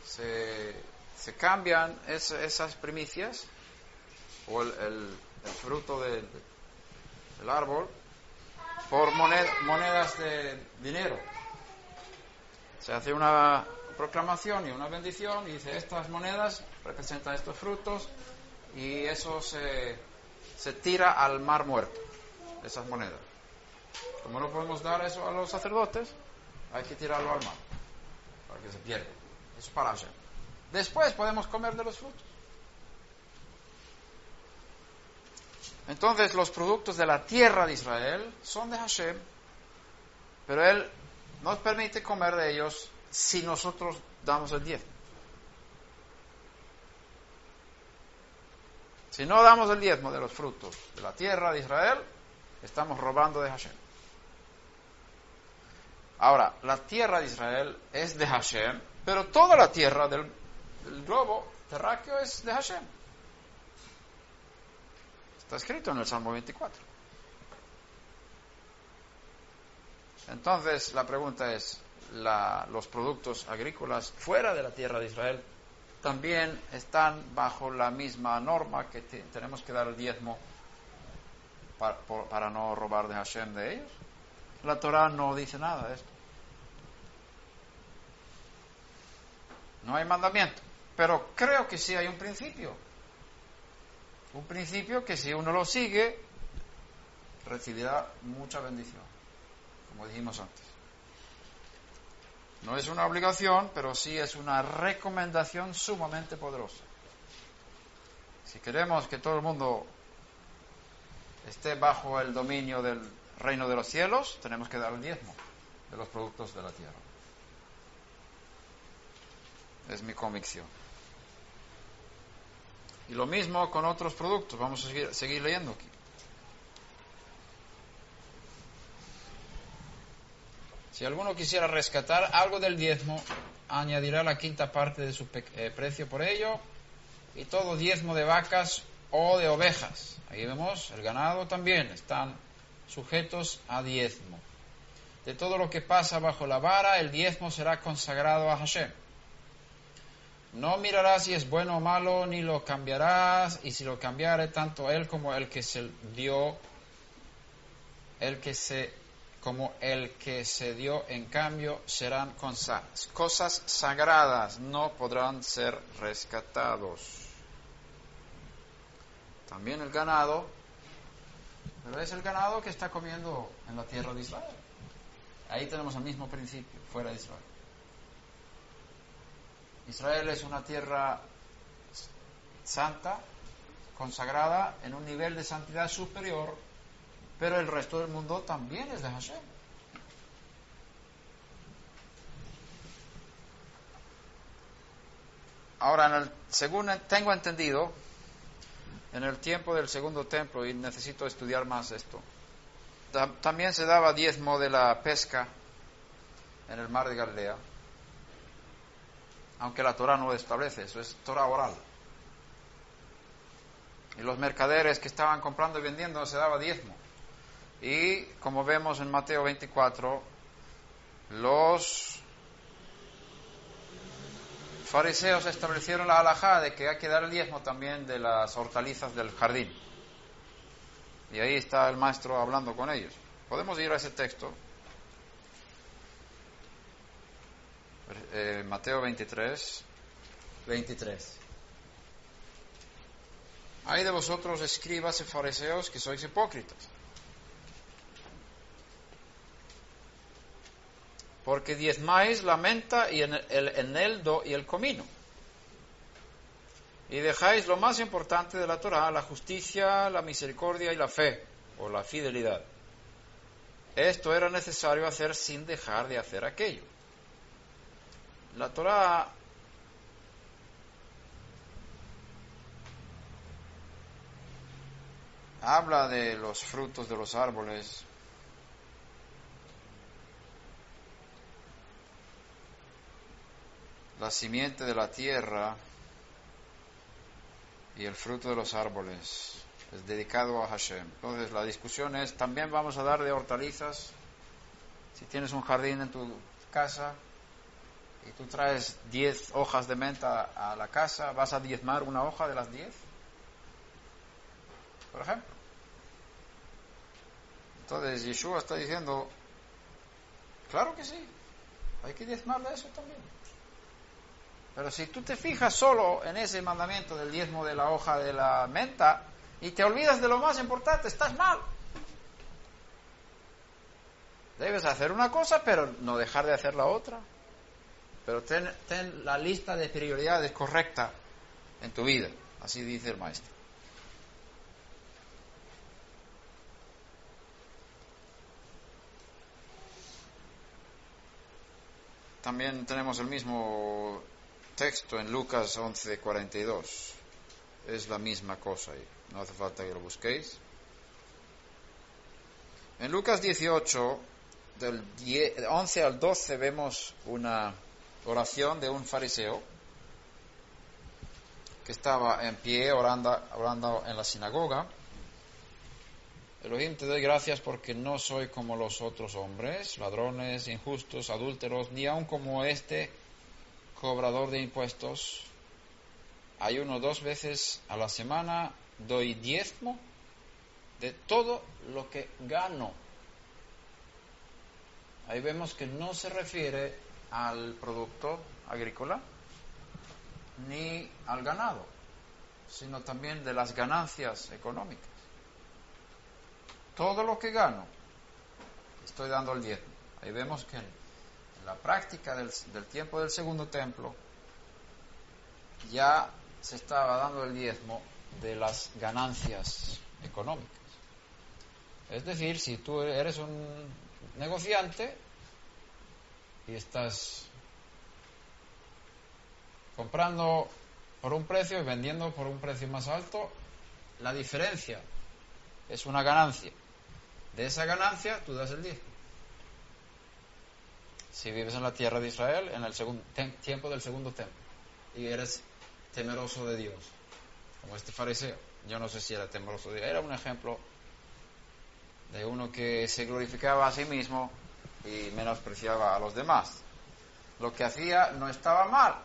se cambian esas primicias o el fruto del árbol por monedas de dinero. Se hace una proclamación y una bendición y dice, estas monedas representan estos frutos, y eso se tira al mar muerto, esas monedas. Como no podemos dar eso a los sacerdotes, hay que tirarlo al mar para que se pierda. Eso es para Hashem. Después podemos comer de los frutos. Entonces los productos de la tierra de Israel son de Hashem, pero Él nos permite comer de ellos si nosotros damos el diezmo. Si no damos el diezmo de los frutos de la tierra de Israel, estamos robando de Hashem. Ahora, la tierra de Israel es de Hashem, pero toda la tierra del globo terráqueo es de Hashem. Está escrito en el Salmo 24. Entonces, la pregunta es, ¿los productos agrícolas fuera de la tierra de Israel también están bajo la misma norma que tenemos que dar el diezmo para no robar de Hashem de ellos? La Torah no dice nada de esto. No hay mandamiento, pero creo que sí hay un principio. Un principio que si uno lo sigue, recibirá mucha bendición, como dijimos antes. No es una obligación, pero sí es una recomendación sumamente poderosa. Si queremos que todo el mundo esté bajo el dominio del reino de los cielos, tenemos que dar el diezmo de los productos de la tierra. Es mi convicción. Y lo mismo con otros productos. Vamos a seguir leyendo aquí. Si alguno quisiera rescatar algo del diezmo, añadirá la 5ª parte de su precio por ello, y todo diezmo de vacas o de ovejas. Ahí vemos, el ganado también están sujetos a diezmo. De todo lo que pasa bajo la vara, el diezmo será consagrado a Hashem. No mirarás si es bueno o malo, ni lo cambiarás, y si lo cambiare, tanto él como el que se como el que se dio en cambio serán cosas sagradas, no podrán ser rescatados. También el ganado, pero es el ganado que está comiendo en la tierra de Israel. Ahí tenemos el mismo principio, fuera de Israel. Israel es una tierra santa, consagrada, en un nivel de santidad superior, pero el resto del mundo también es de Hashem. Ahora, según tengo entendido, en el tiempo del segundo templo, y necesito estudiar más esto, también se daba diezmo de la pesca en el mar de Galilea, aunque la Torá no lo establece, eso es Torá oral. Y los mercaderes que estaban comprando y vendiendo se daba diezmo. Y como vemos en Mateo 24, los fariseos establecieron la halajá de que hay que dar el diezmo también de las hortalizas del jardín. Y ahí está el maestro hablando con ellos. Podemos ir a ese texto. Mateo 23. Hay de vosotros, escribas y fariseos, que sois hipócritas. Porque diezmáis la menta y el eneldo y el comino. Y dejáis lo más importante de la Torá, la justicia, la misericordia y la fe, o la fidelidad. Esto era necesario hacer sin dejar de hacer aquello. La Torá habla de los frutos de los árboles, la simiente de la tierra y el fruto de los árboles. Es dedicado a Hashem. Entonces la discusión es, también vamos a dar de hortalizas. Si tienes un jardín en tu casa y tú traes 10 hojas de menta a la casa, ¿vas a diezmar una hoja de las 10? Por ejemplo. Entonces Yeshua está diciendo, claro que sí, hay que diezmar de eso también. Pero si tú te fijas solo en ese mandamiento del diezmo de la hoja de la menta y te olvidas de lo más importante, estás mal. Debes hacer una cosa, pero no dejar de hacer la otra. Pero ten la lista de prioridades correcta en tu vida. Así dice el maestro. También tenemos el mismo texto en Lucas 11:42. Es la misma cosa ahí. No hace falta que lo busquéis. En Lucas 18, del 11 al 12, vemos una oración de un fariseo que estaba en pie orando en la sinagoga. Elohim, te doy gracias porque no soy como los otros hombres, ladrones, injustos, adúlteros, ni aun como este cobrador de impuestos. Ayuno 2 veces a la semana, doy diezmo de todo lo que gano. Ahí vemos que no se refiere al producto agrícola ni al ganado, sino también de las ganancias económicas. Todo lo que gano, estoy dando el diezmo. Ahí vemos que en la práctica del tiempo del segundo templo ya se estaba dando el diezmo de las ganancias económicas. Es decir, si tú eres un negociante y estás comprando por un precio y vendiendo por un precio más alto, la diferencia es una ganancia. De esa ganancia tú das el diezmo. Si vives en la tierra de Israel, en el tiempo del segundo templo, y eres temeroso de Dios, como este fariseo. Yo no sé si era temeroso de Dios. Era un ejemplo de uno que se glorificaba a sí mismo y menospreciaba a los demás. Lo que hacía no estaba mal.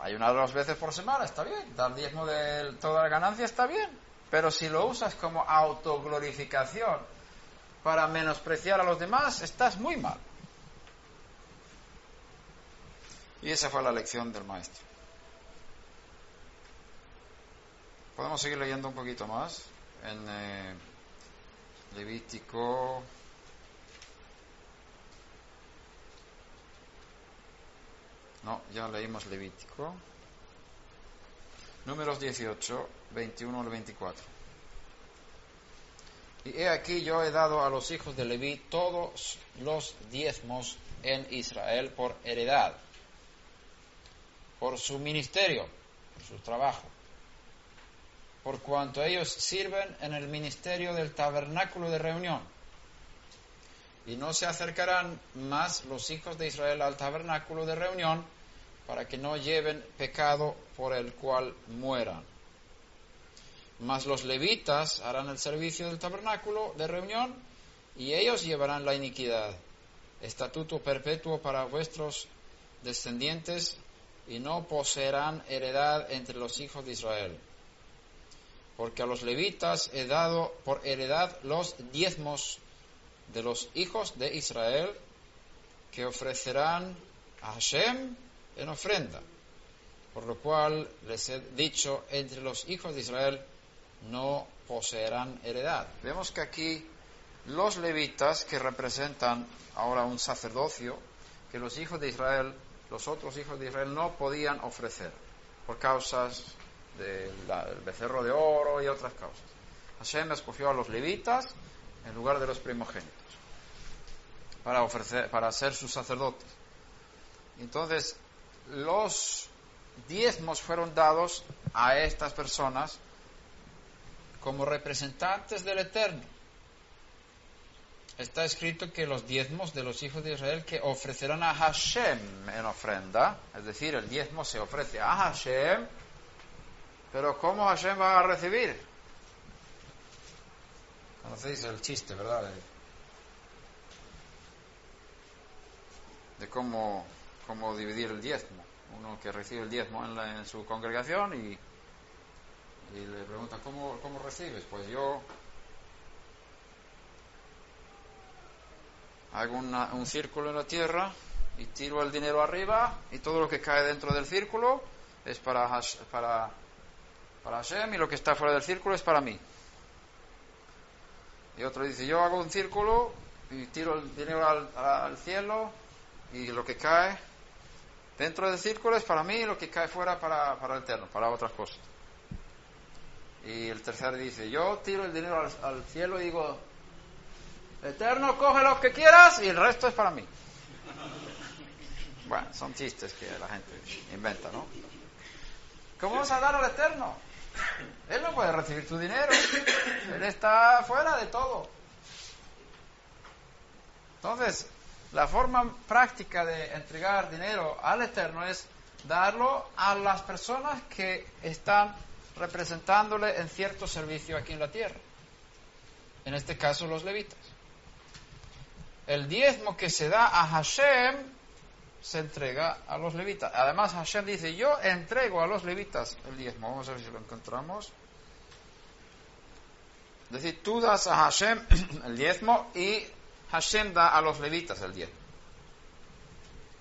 Hay 1 o 2 veces por semana, está bien. Dar diezmo de toda la ganancia está bien. Pero si lo usas como autoglorificación para menospreciar a los demás, estás muy mal. Y esa fue la lección del maestro. Podemos seguir leyendo un poquito más en Levítico. No, ya leímos Levítico. Números 18, 21 al 24. Y he aquí yo he dado a los hijos de Leví todos los diezmos en Israel por heredad, por su ministerio, por su trabajo, por cuanto ellos sirven en el ministerio del tabernáculo de reunión. Y no se acercarán más los hijos de Israel al tabernáculo de reunión para que no lleven pecado por el cual mueran. Mas los levitas harán el servicio del tabernáculo de reunión y ellos llevarán la iniquidad. Estatuto perpetuo para vuestros descendientes y no poseerán heredad entre los hijos de Israel. Porque a los levitas he dado por heredad los diezmos de los hijos de Israel que ofrecerán a Hashem en ofrenda, por lo cual les he dicho, entre los hijos de Israel no poseerán heredad. Vemos que aquí los levitas, que representan ahora un sacerdocio, que los hijos de Israel, los otros hijos de Israel, no podían ofrecer por causas del becerro de oro y otras causas. Hashem escogió a los levitas en lugar de los primogénitos para ofrecer, para ser sus sacerdotes. Entonces, los diezmos fueron dados a estas personas como representantes del Eterno. Está escrito que los diezmos de los hijos de Israel que ofrecerán a Hashem en ofrenda, es decir, el diezmo se ofrece a Hashem, pero ¿cómo Hashem va a recibir? Conocéis el chiste, ¿verdad? De cómo dividir el diezmo. Uno que recibe el diezmo en su congregación y le pregunta, ¿cómo recibes? Pues yo hago un círculo en la tierra y tiro el dinero arriba y todo lo que cae dentro del círculo es para Hashem y lo que está fuera del círculo es para mí. Y otro dice, yo hago un círculo y tiro el dinero al cielo y lo que cae dentro del círculo es para mí y lo que cae fuera para el Eterno, para otras cosas. Y el tercero dice, yo tiro el dinero al cielo y digo, Eterno, coge lo que quieras y el resto es para mí. Bueno, son chistes que la gente inventa, ¿no? ¿Cómo vas a dar al Eterno? Él no puede recibir tu dinero. Él está fuera de todo. Entonces, la forma práctica de entregar dinero al Eterno es darlo a las personas que están representándole en cierto servicio aquí en la tierra. En este caso, los levitas. El diezmo que se da a Hashem se entrega a los levitas. Además, Hashem dice, yo entrego a los levitas el diezmo. Vamos a ver si lo encontramos. Es decir, tú das a Hashem el diezmo y Hashem da a los levitas el diezmo.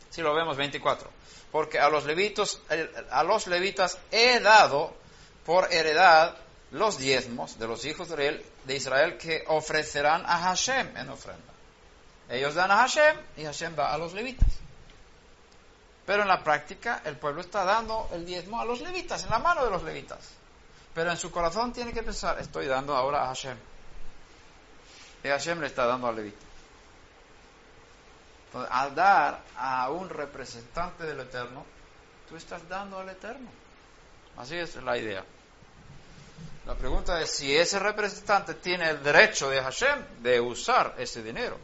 Si lo vemos 24. Porque a los levitas he dado por heredad los diezmos de los hijos de Israel que ofrecerán a Hashem en ofrenda. Ellos dan a Hashem y Hashem da a los levitas. Pero en la práctica el pueblo está dando el diezmo a los levitas, en la mano de los levitas. Pero en su corazón tiene que pensar, estoy dando ahora a Hashem. Y Hashem le está dando al levita. Entonces, al dar a un representante del Eterno, tú estás dando al Eterno. Así es la idea. La pregunta es si ese representante tiene el derecho de Hashem de usar ese dinero.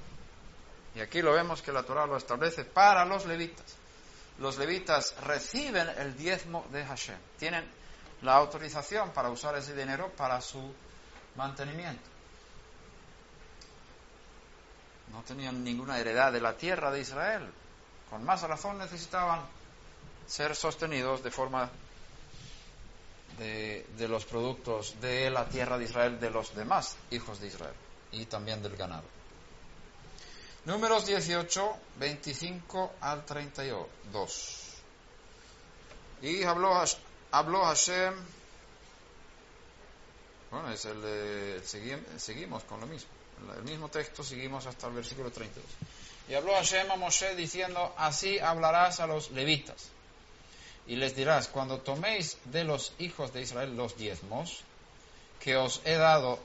Y aquí lo vemos que la Torah lo establece para los levitas. Los levitas reciben el diezmo de Hashem. Tienen la autorización para usar ese dinero para su mantenimiento. No tenían ninguna heredad de la tierra de Israel. Con más razón necesitaban ser sostenidos de forma de los productos de la tierra de Israel, de los demás hijos de Israel y también del ganado. Números 18, 25 al 32. Y habló Hashem. Bueno, seguimos con lo mismo. El mismo texto, seguimos hasta el versículo 32. Y habló Hashem a Moshe diciendo: así hablarás a los levitas. Y les dirás: cuando toméis de los hijos de Israel los diezmos, que os he dado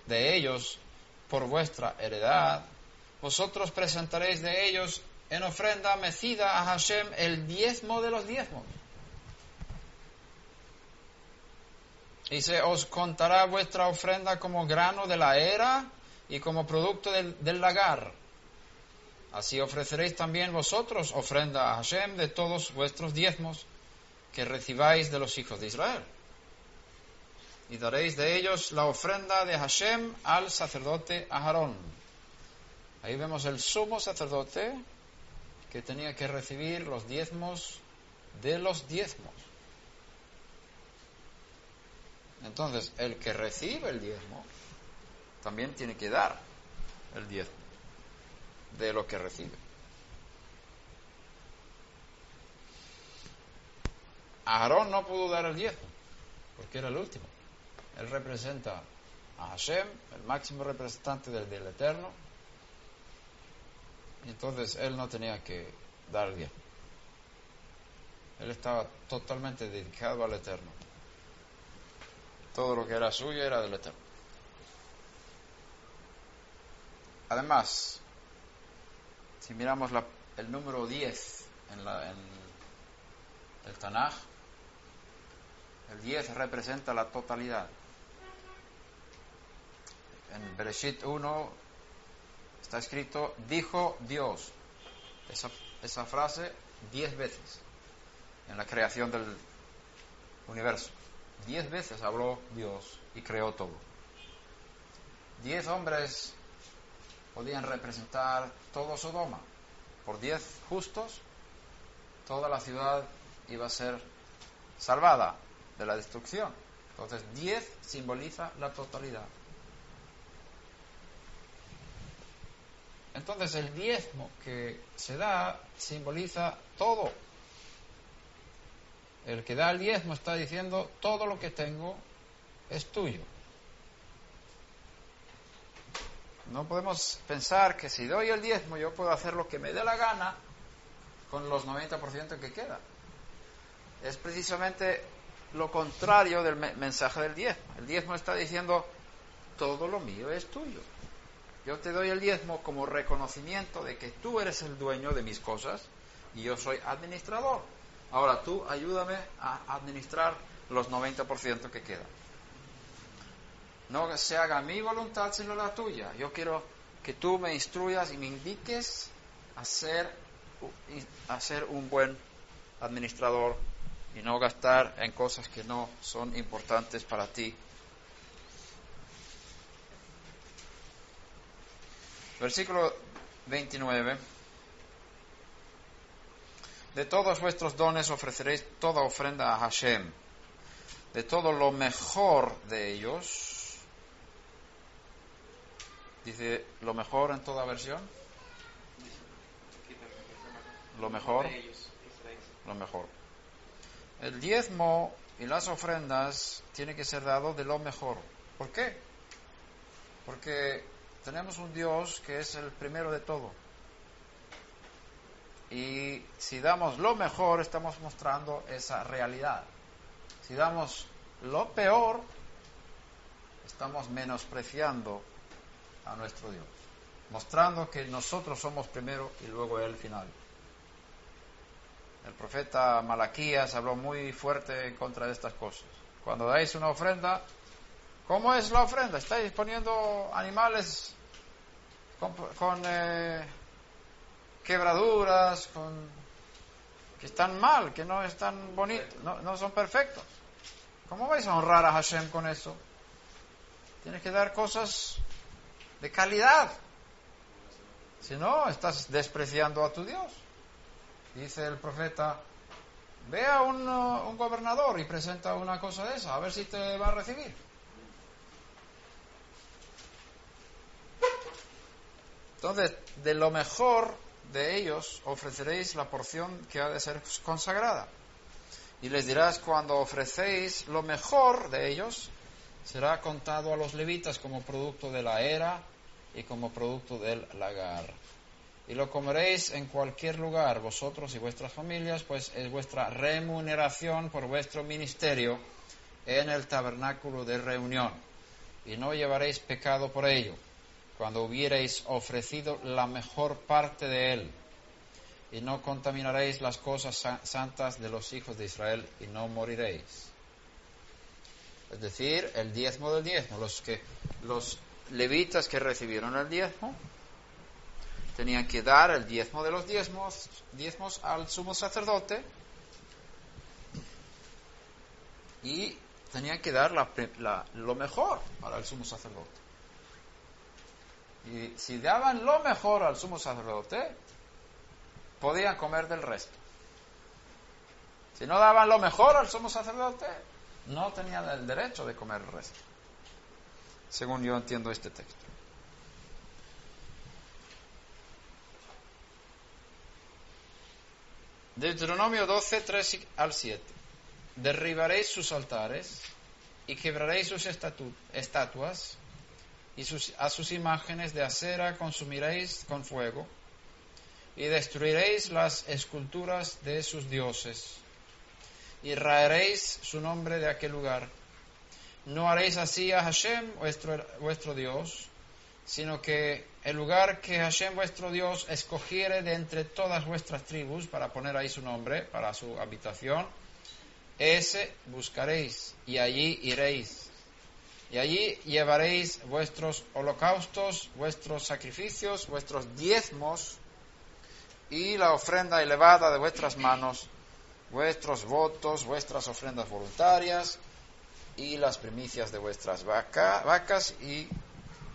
de ellos por vuestra heredad, vosotros presentaréis de ellos en ofrenda mecida a Hashem el diezmo de los diezmos. Y se os contará vuestra ofrenda como grano de la era y como producto del lagar. Así ofreceréis también vosotros ofrenda a Hashem de todos vuestros diezmos que recibáis de los hijos de Israel. Y daréis de ellos la ofrenda de Hashem al sacerdote Aarón. Ahí vemos el sumo sacerdote que tenía que recibir los diezmos de los diezmos. Entonces, el que recibe el diezmo también tiene que dar el diezmo de lo que recibe. Aarón no pudo dar el diezmo porque era el último. Él representa a Hashem, el máximo representante del Eterno, y entonces él no tenía que dar el diezmo. Él estaba totalmente dedicado al Eterno. Todo lo que era suyo era del Eterno. Además, si miramos el número 10 en el Tanaj, el 10 representa la totalidad. En Bereshit 1 está escrito: dijo Dios. Esa frase 10 veces en la creación del universo. 10 veces habló Dios y creó todo. 10 hombres podían representar todo Sodoma. Por 10 justos, toda la ciudad iba a ser salvada de la destrucción. Entonces 10 simboliza la totalidad. Entonces el diezmo que se da simboliza todo. El que da el diezmo está diciendo: todo lo que tengo es tuyo. No podemos pensar que si doy el diezmo yo puedo hacer lo que me dé la gana con los 90% que queda. Es precisamente lo contrario del mensaje del diezmo. El diezmo está diciendo: todo lo mío es tuyo. Yo te doy el diezmo como reconocimiento de que tú eres el dueño de mis cosas y yo soy administrador. Ahora tú ayúdame a administrar los 90% que quedan. No se haga mi voluntad sino la tuya. Yo quiero que tú me instruyas y me indiques a ser un buen administrador y no gastar en cosas que no son importantes para ti. Versículo 29. De todos vuestros dones ofreceréis toda ofrenda a Hashem, de todo lo mejor de ellos. Dice lo mejor en toda versión. Lo mejor. Lo mejor. El diezmo y las ofrendas tiene que ser dado de lo mejor. ¿Por qué? Porque tenemos un Dios que es el primero de todo. Y si damos lo mejor, estamos mostrando esa realidad. Si damos lo peor, estamos menospreciando a nuestro Dios, mostrando que nosotros somos primero y luego Él final. El profeta Malaquías habló muy fuerte en contra de estas cosas. Cuando dais una ofrenda, ¿cómo es la ofrenda? ¿Estáis poniendo animales con quebraduras, que están mal, que no están bonitos, no son perfectos? ¿Cómo vais a honrar a Hashem con eso? Tienes que dar cosas de calidad. Si no, estás despreciando a tu Dios. Dice el profeta: ve a un gobernador y presenta una cosa de esa, a ver si te va a recibir. Entonces, de lo mejor de ellos ofreceréis la porción que ha de ser consagrada. Y les dirás, cuando ofrecéis lo mejor de ellos, será contado a los levitas como producto de la era y como producto del lagar. Y lo comeréis en cualquier lugar, vosotros y vuestras familias, pues es vuestra remuneración por vuestro ministerio en el tabernáculo de reunión. Y no llevaréis pecado por ello, cuando hubiereis ofrecido la mejor parte de él. Y no contaminaréis las cosas santas de los hijos de Israel, y no moriréis. Es decir, el diezmo del diezmo. Los levitas que recibieron el diezmo tenían que dar el diezmo de los diezmos al sumo sacerdote, y tenían que dar lo mejor para el sumo sacerdote. Y si daban lo mejor al sumo sacerdote, podían comer del resto. Si no daban lo mejor al sumo sacerdote, no tenían el derecho de comer el resto, según yo entiendo este texto. Deuteronomio 12, 3 al 7. Derribaréis sus altares y quebraréis sus estatuas, y a sus imágenes de acera consumiréis con fuego, y destruiréis las esculturas de sus dioses, y raeréis su nombre de aquel lugar. No haréis así a Hashem, vuestro Dios, sino que el lugar que Hashem vuestro Dios escogiere de entre todas vuestras tribus para poner ahí su nombre, para su habitación, ese buscaréis, y allí iréis. Y allí llevaréis vuestros holocaustos, vuestros sacrificios, vuestros diezmos, y la ofrenda elevada de vuestras manos, vuestros votos, vuestras ofrendas voluntarias, y las primicias de vuestras vacas y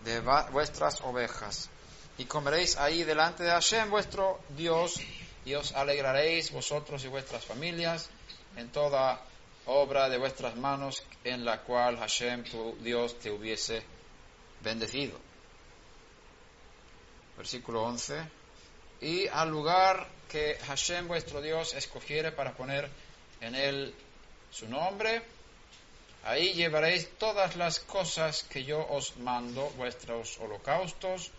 de vuestras ovejas. Y comeréis ahí delante de Hashem vuestro Dios, y os alegraréis vosotros y vuestras familias en toda obra de vuestras manos en la cual Hashem tu Dios te hubiese bendecido. Versículo 11. Y al lugar que Hashem vuestro Dios escogiere para poner en él su nombre, ahí llevaréis todas las cosas que yo os mando, vuestros holocaustos,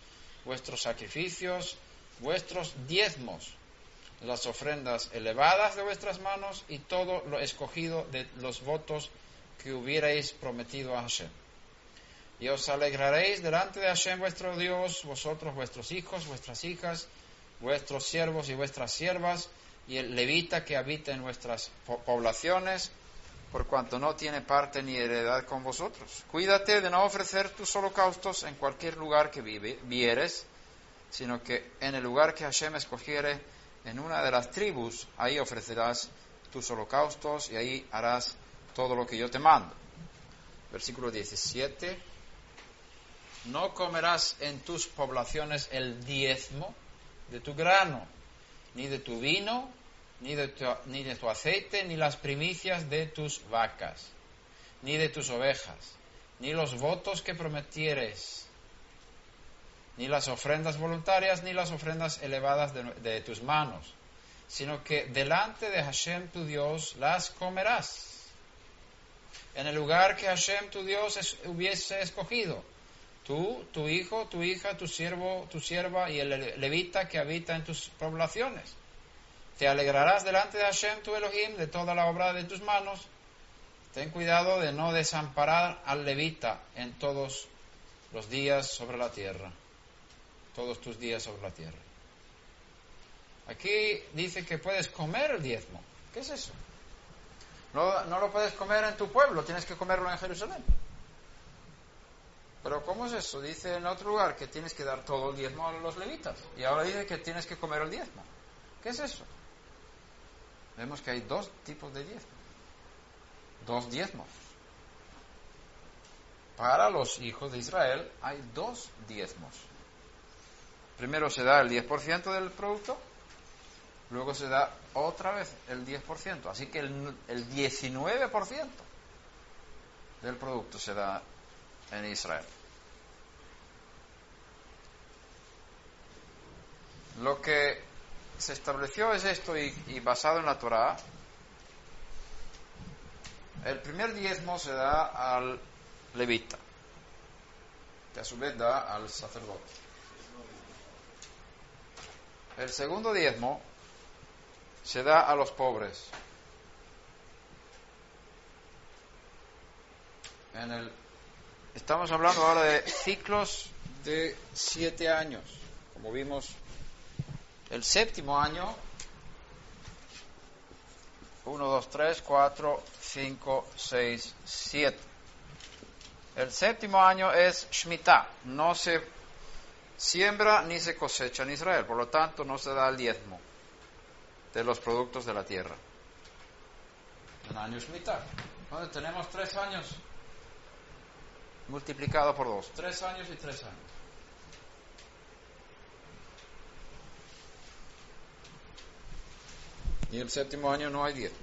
vuestros sacrificios, vuestros diezmos, las ofrendas elevadas de vuestras manos y todo lo escogido de los votos que hubierais prometido a Hashem. Y os alegraréis delante de Hashem vuestro Dios, vosotros, vuestros hijos, vuestras hijas, vuestros siervos y vuestras siervas, y el levita que habita en vuestras poblaciones, por cuanto no tiene parte ni heredad con vosotros. Cuídate de no ofrecer tus holocaustos en cualquier lugar que vieres, sino que en el lugar que Hashem escogiere, en una de las tribus, ahí ofrecerás tus holocaustos y ahí harás todo lo que yo te mando. Versículo 17. No comerás en tus poblaciones el diezmo de tu grano, ni de tu vino, ni de tu aceite, ni las primicias de tus vacas, ni de tus ovejas, ni los votos que prometieres, ni las ofrendas voluntarias, ni las ofrendas elevadas de tus manos, sino que delante de Hashem tu Dios las comerás, en el lugar que Hashem tu Dios hubiese escogido, tú, tu hijo, tu hija, tu siervo, tu sierva y el levita que habita en tus poblaciones. Te alegrarás delante de Hashem tu Elohim de toda la obra de tus manos. Ten cuidado de no desamparar al levita en todos los días sobre la tierra. Todos tus días sobre la tierra. Aquí dice que puedes comer el diezmo. ¿Qué es eso? No lo puedes comer en tu pueblo, tienes que comerlo en Jerusalén. Pero ¿cómo es eso? Dice en otro lugar que tienes que dar todo el diezmo a los levitas. Y ahora dice que tienes que comer el diezmo. ¿Qué es eso? Vemos que hay dos tipos de diezmo. Dos diezmos. Para los hijos de Israel hay dos diezmos. Primero se da el 10% del producto, luego se da otra vez el 10%. Así que el 19% del producto se da en Israel. Lo que se estableció es esto, y basado en la Torá, el primer diezmo se da al levita, que a su vez da al sacerdote. El segundo diezmo se da a los pobres. Estamos hablando ahora de ciclos de 7 años. Como vimos, el séptimo año, 1, 2, 3, 4, 5, 6, 7. El séptimo año es Shemitah. No se siembra ni se cosecha en Israel, por lo tanto no se da el diezmo de los productos de la tierra. Un año Shemitah. Entonces tenemos 3 años multiplicado por 2. 3 años y 3 años. Y el séptimo año no hay diezmo.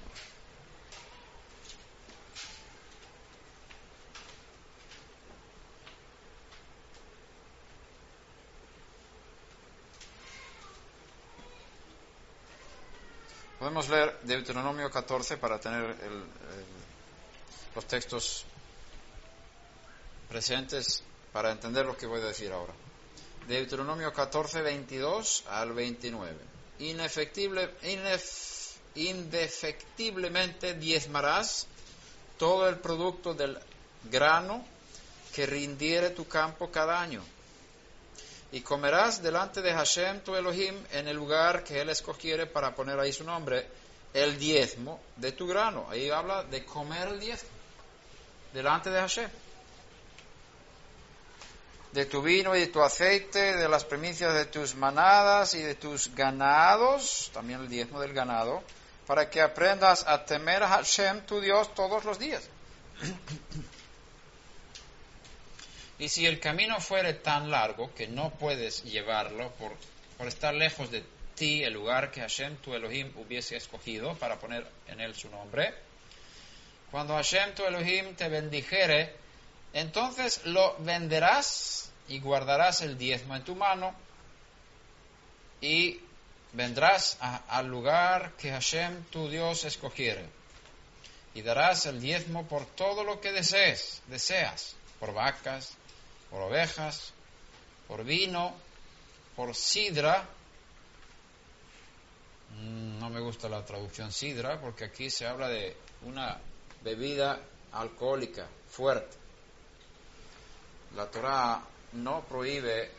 Podemos leer Deuteronomio 14 para tener los textos presentes para entender lo que voy a decir ahora. Deuteronomio 14, 22 al 29. Indefectiblemente diezmarás todo el producto del grano que rindiere tu campo cada año. Y comerás delante de Hashem tu Elohim en el lugar que Él escogiere para poner ahí su nombre, el diezmo de tu grano. Ahí habla de comer el diezmo delante de Hashem. De tu vino y de tu aceite, de las primicias de tus manadas y de tus ganados, también el diezmo del ganado, para que aprendas a temer a Hashem tu Dios todos los días. Y si el camino fuere tan largo que no puedes llevarlo por estar lejos de ti, el lugar que Hashem tu Elohim hubiese escogido para poner en él su nombre, cuando Hashem tu Elohim te bendijere, entonces lo venderás y guardarás el diezmo en tu mano y vendrás al lugar que Hashem tu Dios escogiere y darás el diezmo por todo lo que deseas, por vacas, por ovejas, por vino, por sidra. No me gusta la traducción sidra porque aquí se habla de una bebida alcohólica fuerte. La Torá no prohíbe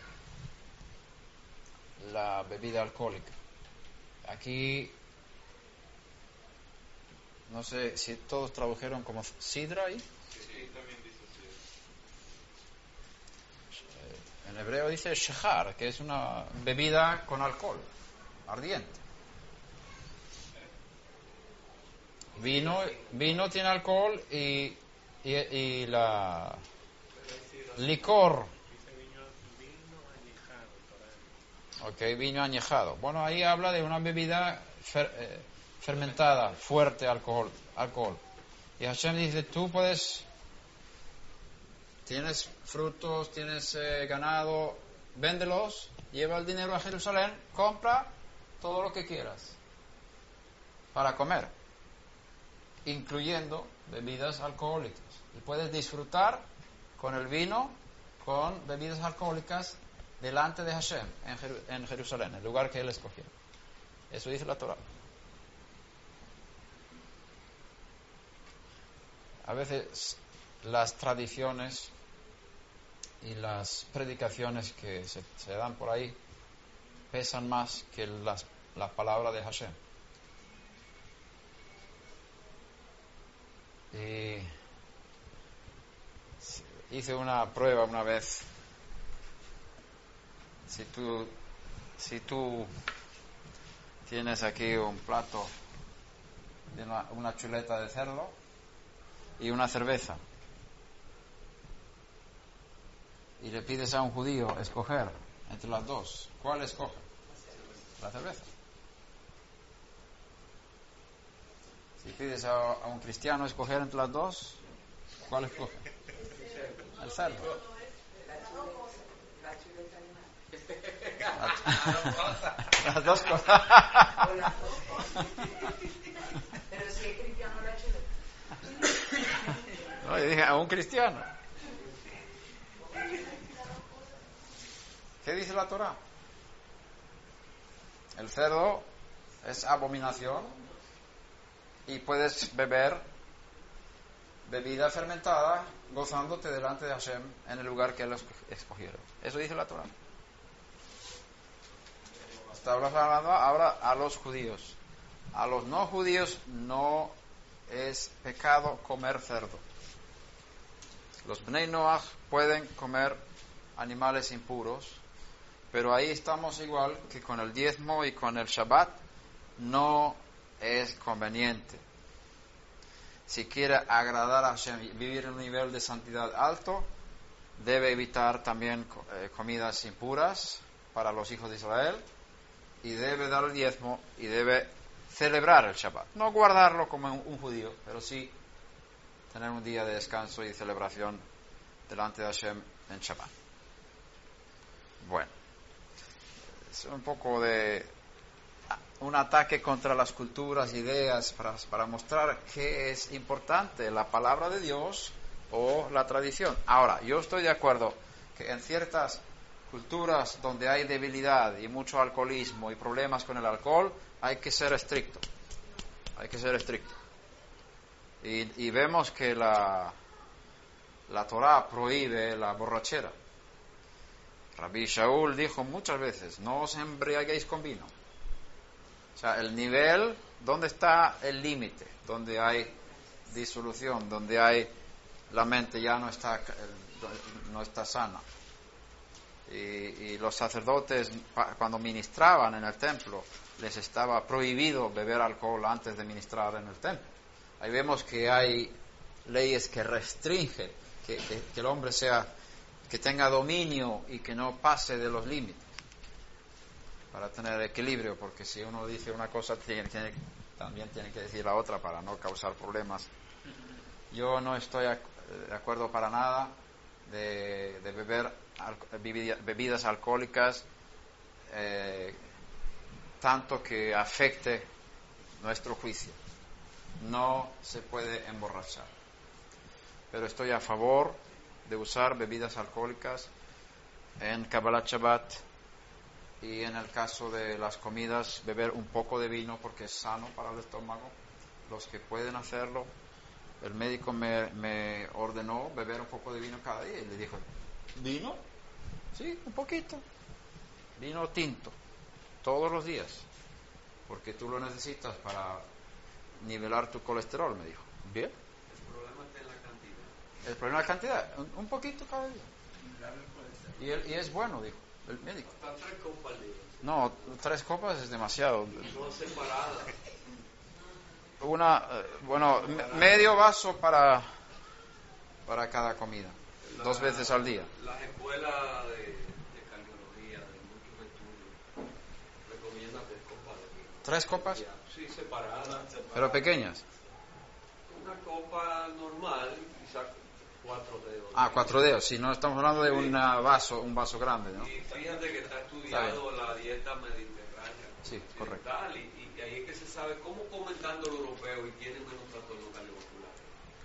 la bebida alcohólica. Aquí, no sé si todos tradujeron como sidra ahí. Sí, también dice sidra. En hebreo dice shahar, que es una bebida con alcohol, ardiente. Vino tiene alcohol y la licor. Ok, vino añejado. Bueno, ahí habla de una bebida fermentada, fuerte, alcohol. Y Hashem dice, tú tienes frutos, tienes ganado, véndelos, lleva el dinero a Jerusalén, compra todo lo que quieras para comer, incluyendo bebidas alcohólicas. Y puedes disfrutar con el vino, con bebidas alcohólicas, delante de Hashem, en Jerusalén, el lugar que Él escogió. Eso dice la Torá. A veces las tradiciones y las predicaciones que se dan por ahí pesan más que la palabra de Hashem. Y hice una prueba una vez. Si tú tienes aquí un plato de una chuleta de cerdo y una cerveza y le pides a un judío escoger entre las dos, ¿cuál escoge? La cerveza. Si pides a un cristiano escoger entre las dos, ¿cuál escoge? El cerdo. Las dos cosas. O las dos cosas. Pero si es cristiano la chuleta. No, yo dije a un cristiano. ¿Qué dice la Torá? El cerdo es abominación y puedes beber bebida fermentada gozándote delante de Hashem en el lugar que él escogieron. Eso dice la Torá. Está hablando ahora a los judíos. A los no judíos no es pecado comer cerdo. Los Bnei Noach pueden comer animales impuros, pero ahí estamos igual que con el diezmo y con el Shabbat, no es conveniente. Si quiere agradar a Hashem y vivir en un nivel de santidad alto, debe evitar también comidas impuras para los hijos de Israel, y debe dar el diezmo y debe celebrar el Shabbat. No guardarlo como un judío, pero sí tener un día de descanso y celebración delante de Hashem en Shabbat. Bueno, es un poco de un ataque contra las culturas, ideas, para mostrar qué es importante, la palabra de Dios o la tradición. Ahora, yo estoy de acuerdo que en ciertas culturas donde hay debilidad y mucho alcoholismo y problemas con el alcohol, hay que ser estricto. Hay que ser estricto. Y vemos que la Torá prohíbe la borrachera. Rabbi Shaul dijo muchas veces, no os embriaguéis con vino. O sea, el nivel, ¿dónde está el límite? Donde hay disolución, donde hay la mente ya no está sana. Y los sacerdotes, cuando ministraban en el templo, les estaba prohibido beber alcohol antes de ministrar en el templo. Ahí vemos que hay leyes que restringen que el hombre que tenga dominio y que no pase de los límites, para tener equilibrio, porque si uno dice una cosa también tiene que decir la otra para no causar problemas. Yo no estoy de acuerdo para nada de beber bebidas alcohólicas tanto que afecte nuestro juicio. No se puede emborrachar, pero estoy a favor de usar bebidas alcohólicas en Kabbalat Shabbat, y en el caso de las comidas beber un poco de vino porque es sano para el estómago. Los que pueden hacerlo, el médico me ordenó beber un poco de vino cada día y le dijo, ¿vino? Sí, un poquito. Vino tinto, todos los días, porque tú lo necesitas para nivelar tu colesterol, me dijo. Bien. El problema está en la cantidad. El problema es la cantidad, un poquito cada día. Y es bueno, dijo el médico. Hasta 3 copas al día. No, 3 copas es demasiado. No separadas. Medio vaso para cada comida, 2 veces al día. Las escuelas de cardiología, de muchos estudios, recomiendan 3 copas de vino. 3 copas, Sí, separadas. pero pequeñas. Una copa normal, quizás 4 dedos. 4 dedos, si no estamos hablando de un vaso grande, ¿no? Y fíjate que está estudiado la dieta mediterránea. Sí, correcto. Y ahí es que se sabe cómo comentando el europeo y tiene menos trastorno cardiovascular.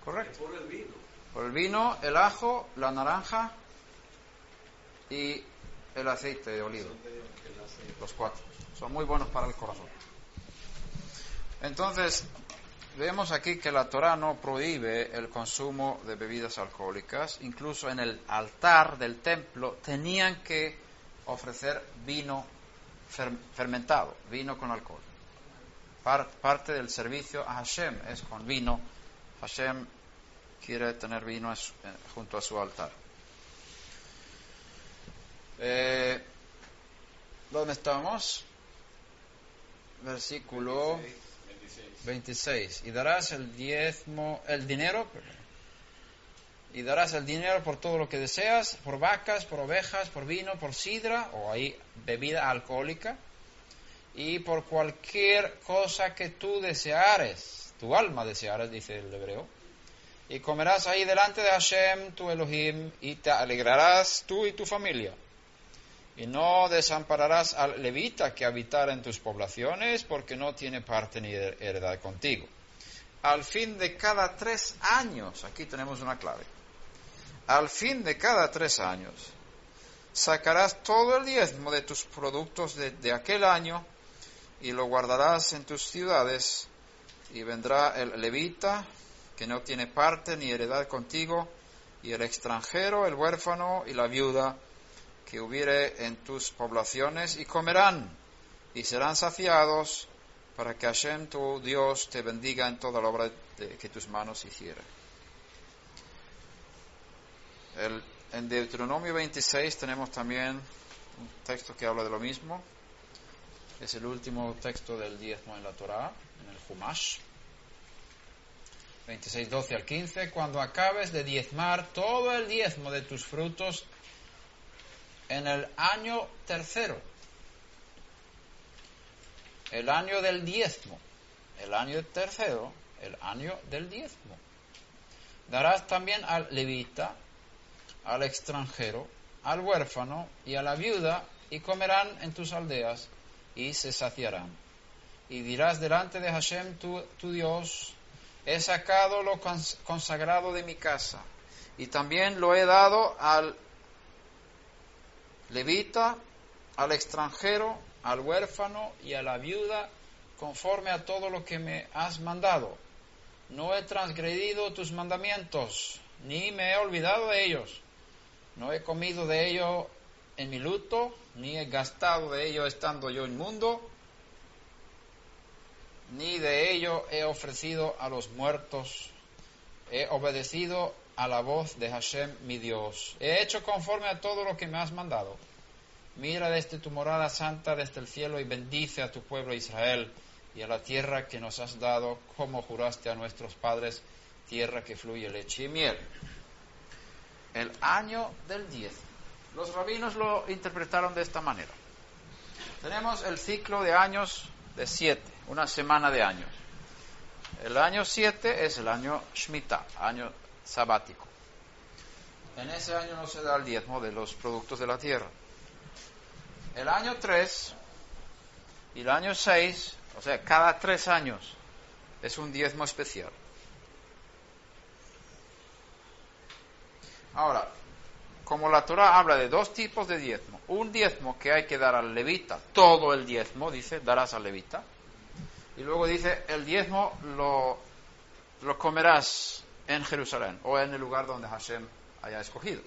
Correcto. Es por el vino. Por el vino, el ajo, la naranja y el aceite de oliva. Los 4. Son muy buenos para el corazón. Entonces, vemos aquí que la Torá no prohíbe el consumo de bebidas alcohólicas. Incluso en el altar del templo tenían que ofrecer vino fermentado, vino con alcohol. Parte del servicio a Hashem es con vino. Hashem quiere tener vino junto a su altar. ¿Dónde estamos? Versículo 26. Y darás el dinero por todo lo que deseas, por vacas, por ovejas, por vino, por sidra, o ahí bebida alcohólica, y por cualquier cosa que tú deseares, tu alma deseares, dice el hebreo. Y comerás ahí delante de Hashem, tu Elohim, y te alegrarás tú y tu familia. Y no desampararás al levita que habitara en tus poblaciones, porque no tiene parte ni heredad contigo. Al fin de cada 3 años, aquí tenemos una clave, al fin de cada 3 años, sacarás todo el diezmo de tus productos de aquel año y lo guardarás en tus ciudades, y vendrá el levita que no tiene parte ni heredad contigo, y el extranjero, el huérfano y la viuda que hubiere en tus poblaciones, y comerán y serán saciados, para que Hashem tu Dios te bendiga en toda la obra que tus manos hicieran. En Deuteronomio 26 tenemos también un texto que habla de lo mismo. Es el último texto del diezmo en la Torá, en el Humash. 26, 12 al 15. Cuando acabes de diezmar todo el diezmo de tus frutos en el año tercero, el año del diezmo, el año tercero, el año del diezmo, darás también al levita, al extranjero, al huérfano y a la viuda, y comerán en tus aldeas y se saciarán. Y dirás delante de Hashem tu Dios: he sacado lo consagrado de mi casa, y también lo he dado al levita, al extranjero, al huérfano y a la viuda, conforme a todo lo que me has mandado. No he transgredido tus mandamientos, ni me he olvidado de ellos. No he comido de ello en mi luto, ni he gastado de ello estando yo inmundo, ni de ello he ofrecido a los muertos. He obedecido a la voz de Hashem mi Dios. He hecho conforme a todo lo que me has mandado. Mira desde tu morada santa, desde el cielo, y bendice a tu pueblo Israel y a la tierra que nos has dado, como juraste a nuestros padres, tierra que fluye leche y miel. El año del diezmo. Los rabinos lo interpretaron de esta manera. Tenemos el ciclo de años de 7, una semana de años. El año 7 es el año Shemitah, año sabático. En ese año no se da el diezmo de los productos de la tierra. El año 3 y el año 6, o sea, cada 3 años es un diezmo especial. Ahora, como la Torah habla de 2 tipos de diezmo, un diezmo que hay que dar al levita, todo el diezmo, dice, darás al levita, y luego dice, el diezmo lo comerás en Jerusalén, o en el lugar donde Hashem haya escogido.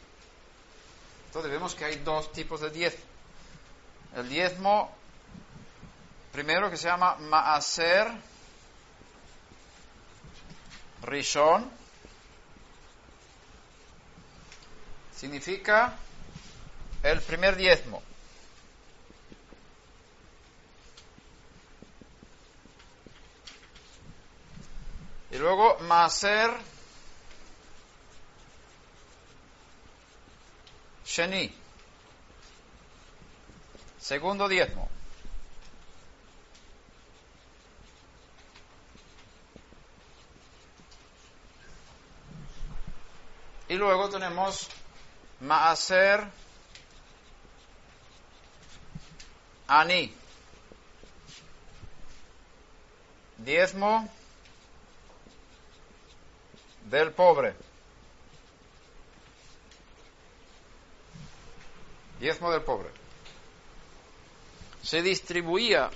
Entonces vemos que hay 2 tipos de diezmo. El diezmo, primero, que se llama Maaser Rishon, significa el primer diezmo. Y luego Maaser Sheni, segundo diezmo. Y luego tenemos Maaser Ani, diezmo del pobre. Diezmo del pobre. Se distribuía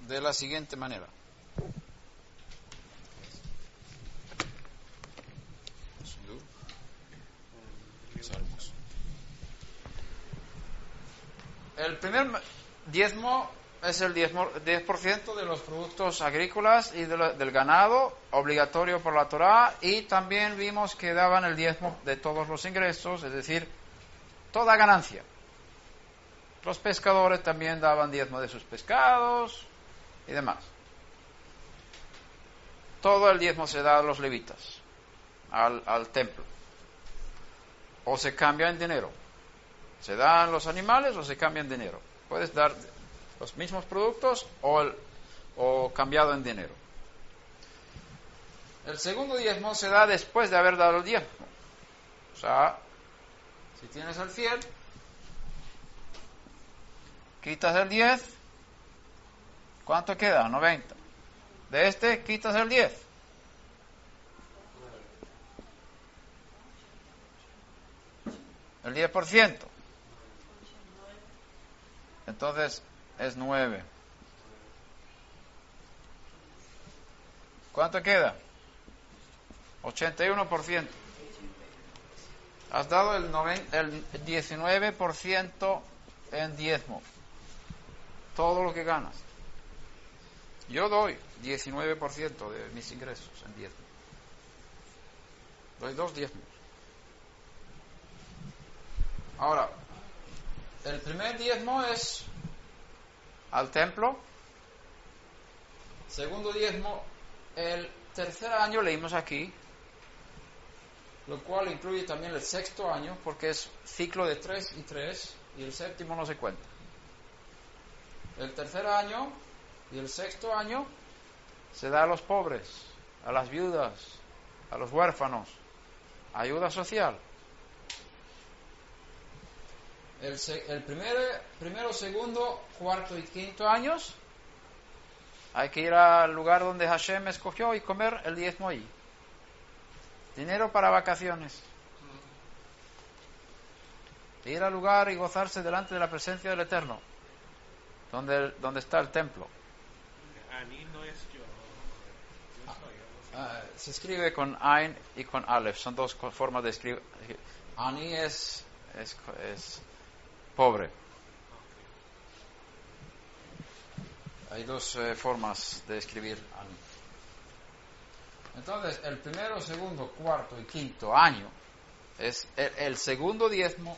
de la siguiente manera. Salmos. El primer diezmo es el 10% de los productos agrícolas y del ganado, obligatorio por la Torá, y también vimos que daban el diezmo de todos los ingresos, es decir, toda ganancia. Los pescadores también daban diezmo de sus pescados y demás. Todo el diezmo se da a los levitas, al templo. O se cambia en dinero. Se dan los animales o se cambia en dinero. Puedes dar los mismos productos o cambiado en dinero. El segundo diezmo se da después de haber dado el diezmo. O sea, si tienes el fiel, quitas el 10, ¿cuánto queda? 90. De este quitas el 10. El 10%. Entonces es 9. ¿Cuánto queda? 81%. Has dado el 19% en diezmo. Todo lo que ganas. Yo doy 19% de mis ingresos en diezmo. Doy 2 diezmos. Ahora, el primer diezmo es al templo. Segundo diezmo, el tercer año leímos aquí, lo cual incluye también el sexto año, porque es ciclo de 3 y 3, y el séptimo no se cuenta. El tercer año y el sexto año se da a los pobres, a las viudas, a los huérfanos, ayuda social. El primero, segundo, cuarto y quinto años hay que ir al lugar donde Hashem escogió y comer el diezmo allí. Dinero para vacaciones. Ir al lugar y gozarse delante de la presencia del Eterno, donde está el templo. Ani no es yo. Se escribe con Ain y con Aleph. Son dos formas de escribir. Ani es pobre. Hay dos formas de escribir Ani. Entonces, el primero, segundo, cuarto y quinto año, es el segundo diezmo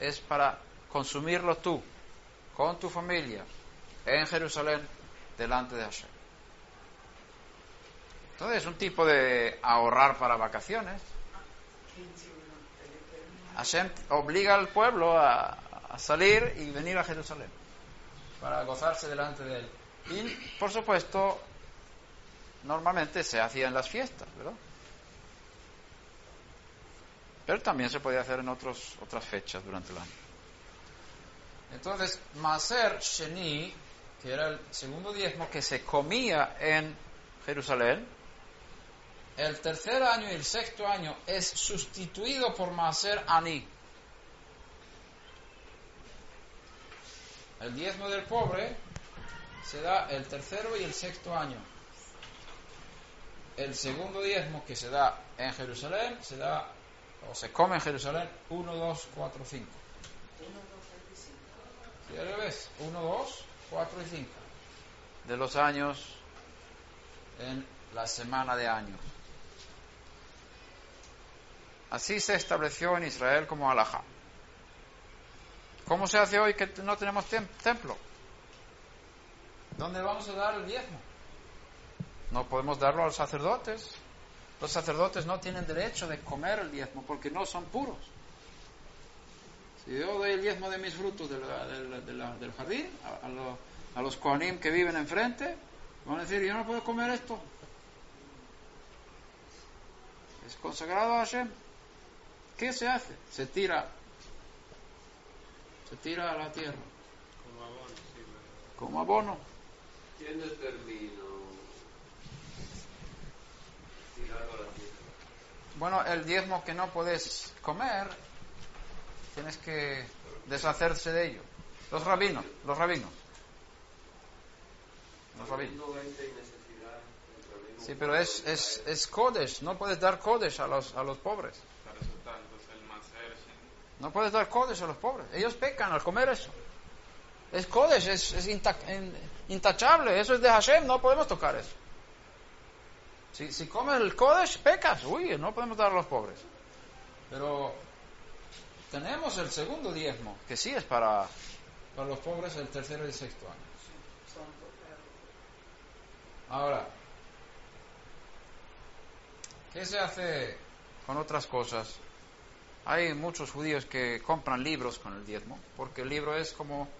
es para consumirlo tú, con tu familia, en Jerusalén, delante de Hashem. Entonces, es un tipo de ahorrar para vacaciones. Hashem obliga al pueblo a salir y venir a Jerusalén para gozarse delante de él. Y, por supuesto, normalmente se hacía en las fiestas, ¿verdad? Pero también se podía hacer en otras fechas durante el año. Entonces, Maser Sheni, que era el segundo diezmo que se comía en Jerusalén, el tercer año y el sexto año es sustituido por Maser Ani. El diezmo del pobre se da el tercero y el sexto año. El segundo diezmo que se da en Jerusalén se da o se come en Jerusalén 1, 2, 4, 5. 1, 2, 3 y 5. ¿Sí, al revés? 1, 2, 4 y 5 de los años en la semana de años. Así se estableció en Israel como halajá. ¿Cómo se hace hoy que no tenemos templo? ¿Dónde vamos a dar el diezmo? No podemos darlo a los sacerdotes. Los sacerdotes no tienen derecho de comer el diezmo porque no son puros. Si yo doy el diezmo de mis frutos del jardín a los kohanim que viven enfrente, van a decir, yo no puedo comer esto. Es consagrado a Hashem. ¿Qué se hace? Se tira a la tierra. Como abono, sí. Como abono. ¿Quién determina tirarlo a la tierra? Bueno, el diezmo que no puedes comer, tienes que deshacerse de ello. Los rabinos. Habiendo 20 y necesidad, el rabino Sí, pero es kodesh, no puedes dar kodesh a los pobres. Para eso tanto es el Maser Sheni. No puedes dar kodesh a los pobres. Ellos pecan al comer eso. Es kodesh, es intachable, eso es de Hashem, no podemos tocar eso. Si comes el kodesh, pecas. Uy, no podemos dar a los pobres. Pero tenemos el segundo diezmo, que sí es para los pobres el tercero y el sexto año. Ahora, ¿qué se hace con otras cosas? Hay muchos judíos que compran libros con el diezmo, porque el libro es como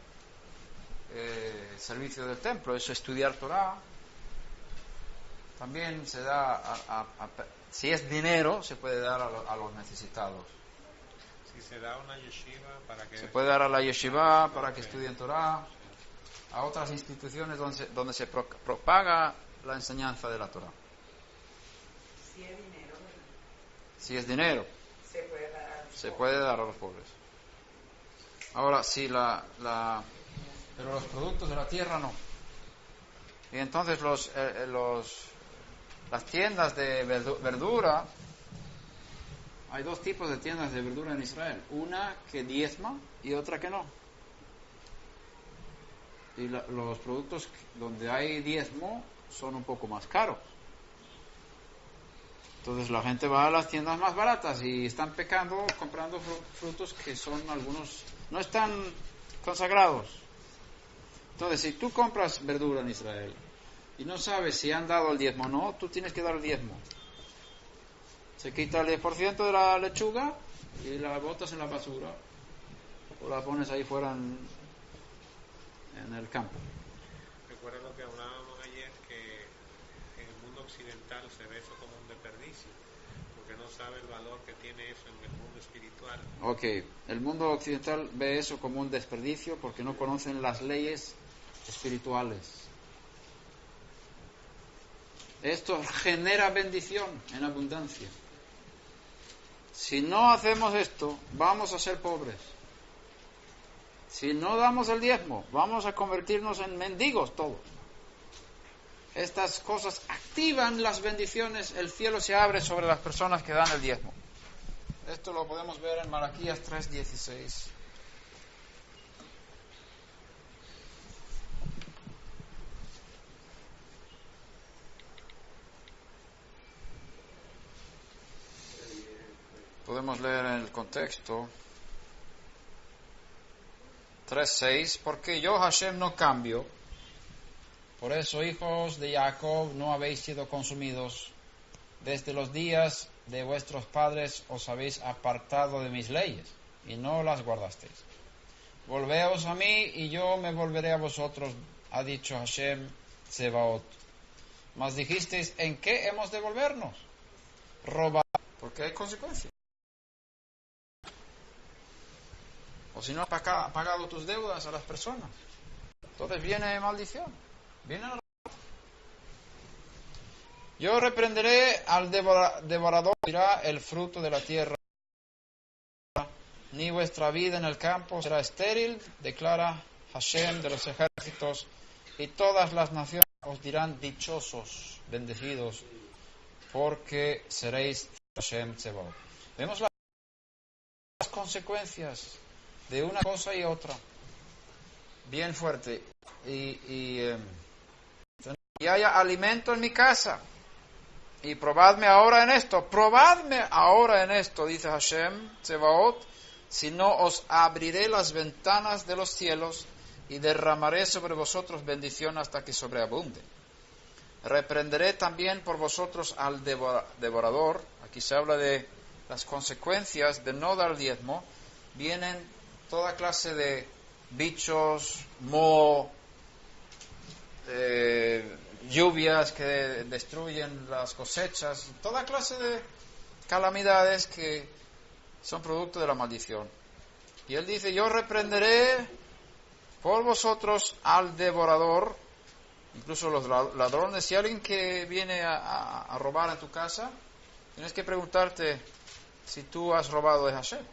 servicio del templo, es estudiar Torah. También se da, si es dinero, se puede dar a los necesitados. Si se da una yeshiva para que... Se puede dar a la yeshiva para que estudien Torah. a otras instituciones donde se propaga la enseñanza de la Torah. Si es dinero, ¿verdad? Si es dinero, Se puede dar a los se pobres. puede dar a los pobres. Ahora, si pero los productos de la tierra no. Y entonces las tiendas de verdura, hay dos tipos de tiendas de verdura en Israel. Una que diezma y otra que no. Y los productos donde hay diezmo son un poco más caros. Entonces la gente va a las tiendas más baratas y están pecando comprando frutos que son algunos no están consagrados. Entonces, si tú compras verdura en Israel y no sabes si han dado el diezmo o no, tú tienes que dar el diezmo. Se quita el 10% de la lechuga y la botas en la basura o la pones ahí fuera en el campo. Recuerda lo que hablábamos ayer, que en el mundo occidental se ve eso como un desperdicio, porque no sabe el valor que tiene eso en el mundo espiritual. Ok, el mundo occidental ve eso como un desperdicio porque no conocen las leyes espirituales. Esto genera bendición en abundancia. Si no hacemos esto, vamos a ser pobres. Si no damos el diezmo, vamos a convertirnos en mendigos todos. Estas cosas activan las bendiciones, el cielo se abre sobre las personas que dan el diezmo. Esto lo podemos ver en Malaquías 3:16. Podemos leer en el contexto. 3:6, porque yo, Hashem, no cambio. Por eso, hijos de Jacob, no habéis sido consumidos. Desde los días de vuestros padres os habéis apartado de mis leyes, y no las guardasteis. Volveos a mí, y yo me volveré a vosotros, ha dicho Hashem Tsebaot. Mas dijisteis, ¿en qué hemos de volvernos? Robar, porque hay consecuencias. O si no has pagado tus deudas a las personas, entonces viene maldición, viene la... Yo reprenderé al devorador, dirá el fruto de la tierra, ni vuestra vida en el campo será estéril, declara Hashem de los ejércitos, y todas las naciones os dirán dichosos, bendecidos, porque seréis Hashem Tsebaot. Vemos las consecuencias de una cosa y otra, bien fuerte. Y haya alimento en mi casa, y probadme ahora en esto, dice Hashem Tsebaot, si no os abriré las ventanas de los cielos y derramaré sobre vosotros bendición hasta que sobreabunde. Reprenderé también por vosotros al devorador. Aquí se habla de las consecuencias de no dar diezmo. Vienen toda clase de bichos, moho, lluvias que destruyen las cosechas, toda clase de calamidades que son producto de la maldición. Y él dice, yo reprenderé por vosotros al devorador, incluso los ladrones. Si alguien que viene a robar en tu casa, tienes que preguntarte si tú has robado de Hashem,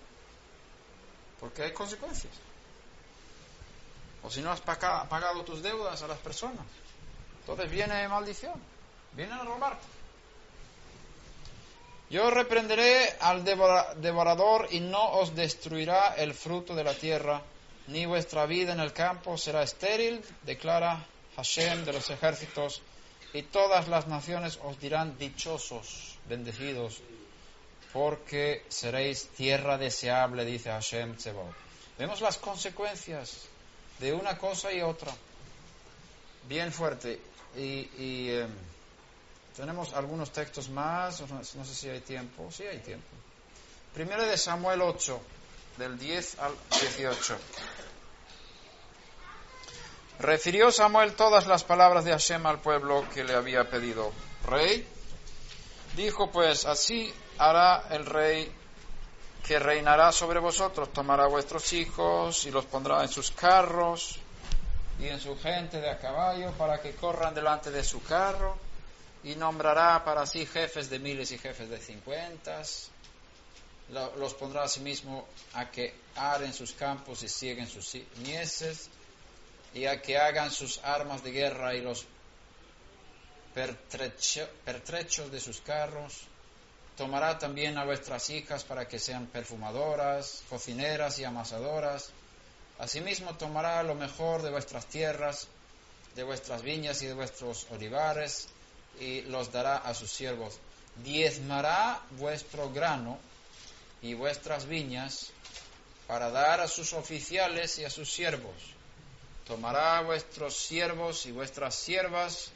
porque hay consecuencias. O si no has pagado tus deudas a las personas, entonces viene maldición, vienen a robarte. Yo reprenderé al devorador y no os destruirá el fruto de la tierra, ni vuestra vida en el campo será estéril, declara Hashem de los ejércitos, y todas las naciones os dirán dichosos, bendecidos, porque seréis tierra deseable, dice Hashem Tsebaot. Vemos las consecuencias de una cosa y otra, bien fuerte. Y tenemos algunos textos más, no sé si hay tiempo. Sí, hay tiempo. Primero de Samuel 8, del 10 al 18. Refirió Samuel todas las palabras de Hashem al pueblo que le había pedido rey. Dijo pues, así hará el rey que reinará sobre vosotros, tomará vuestros hijos y los pondrá en sus carros y en su gente de a caballo, para que corran delante de su carro, y nombrará para sí jefes de miles y jefes de 50. Los pondrá asimismo a que aren sus campos y sieguen sus mieses, y a que hagan sus armas de guerra y los pertrechos de sus carros. Tomará también a vuestras hijas para que sean perfumadoras, cocineras y amasadoras. Asimismo tomará lo mejor de vuestras tierras, de vuestras viñas y de vuestros olivares, y los dará a sus siervos. Diezmará vuestro grano y vuestras viñas para dar a sus oficiales y a sus siervos. Tomará vuestros siervos y vuestras siervas,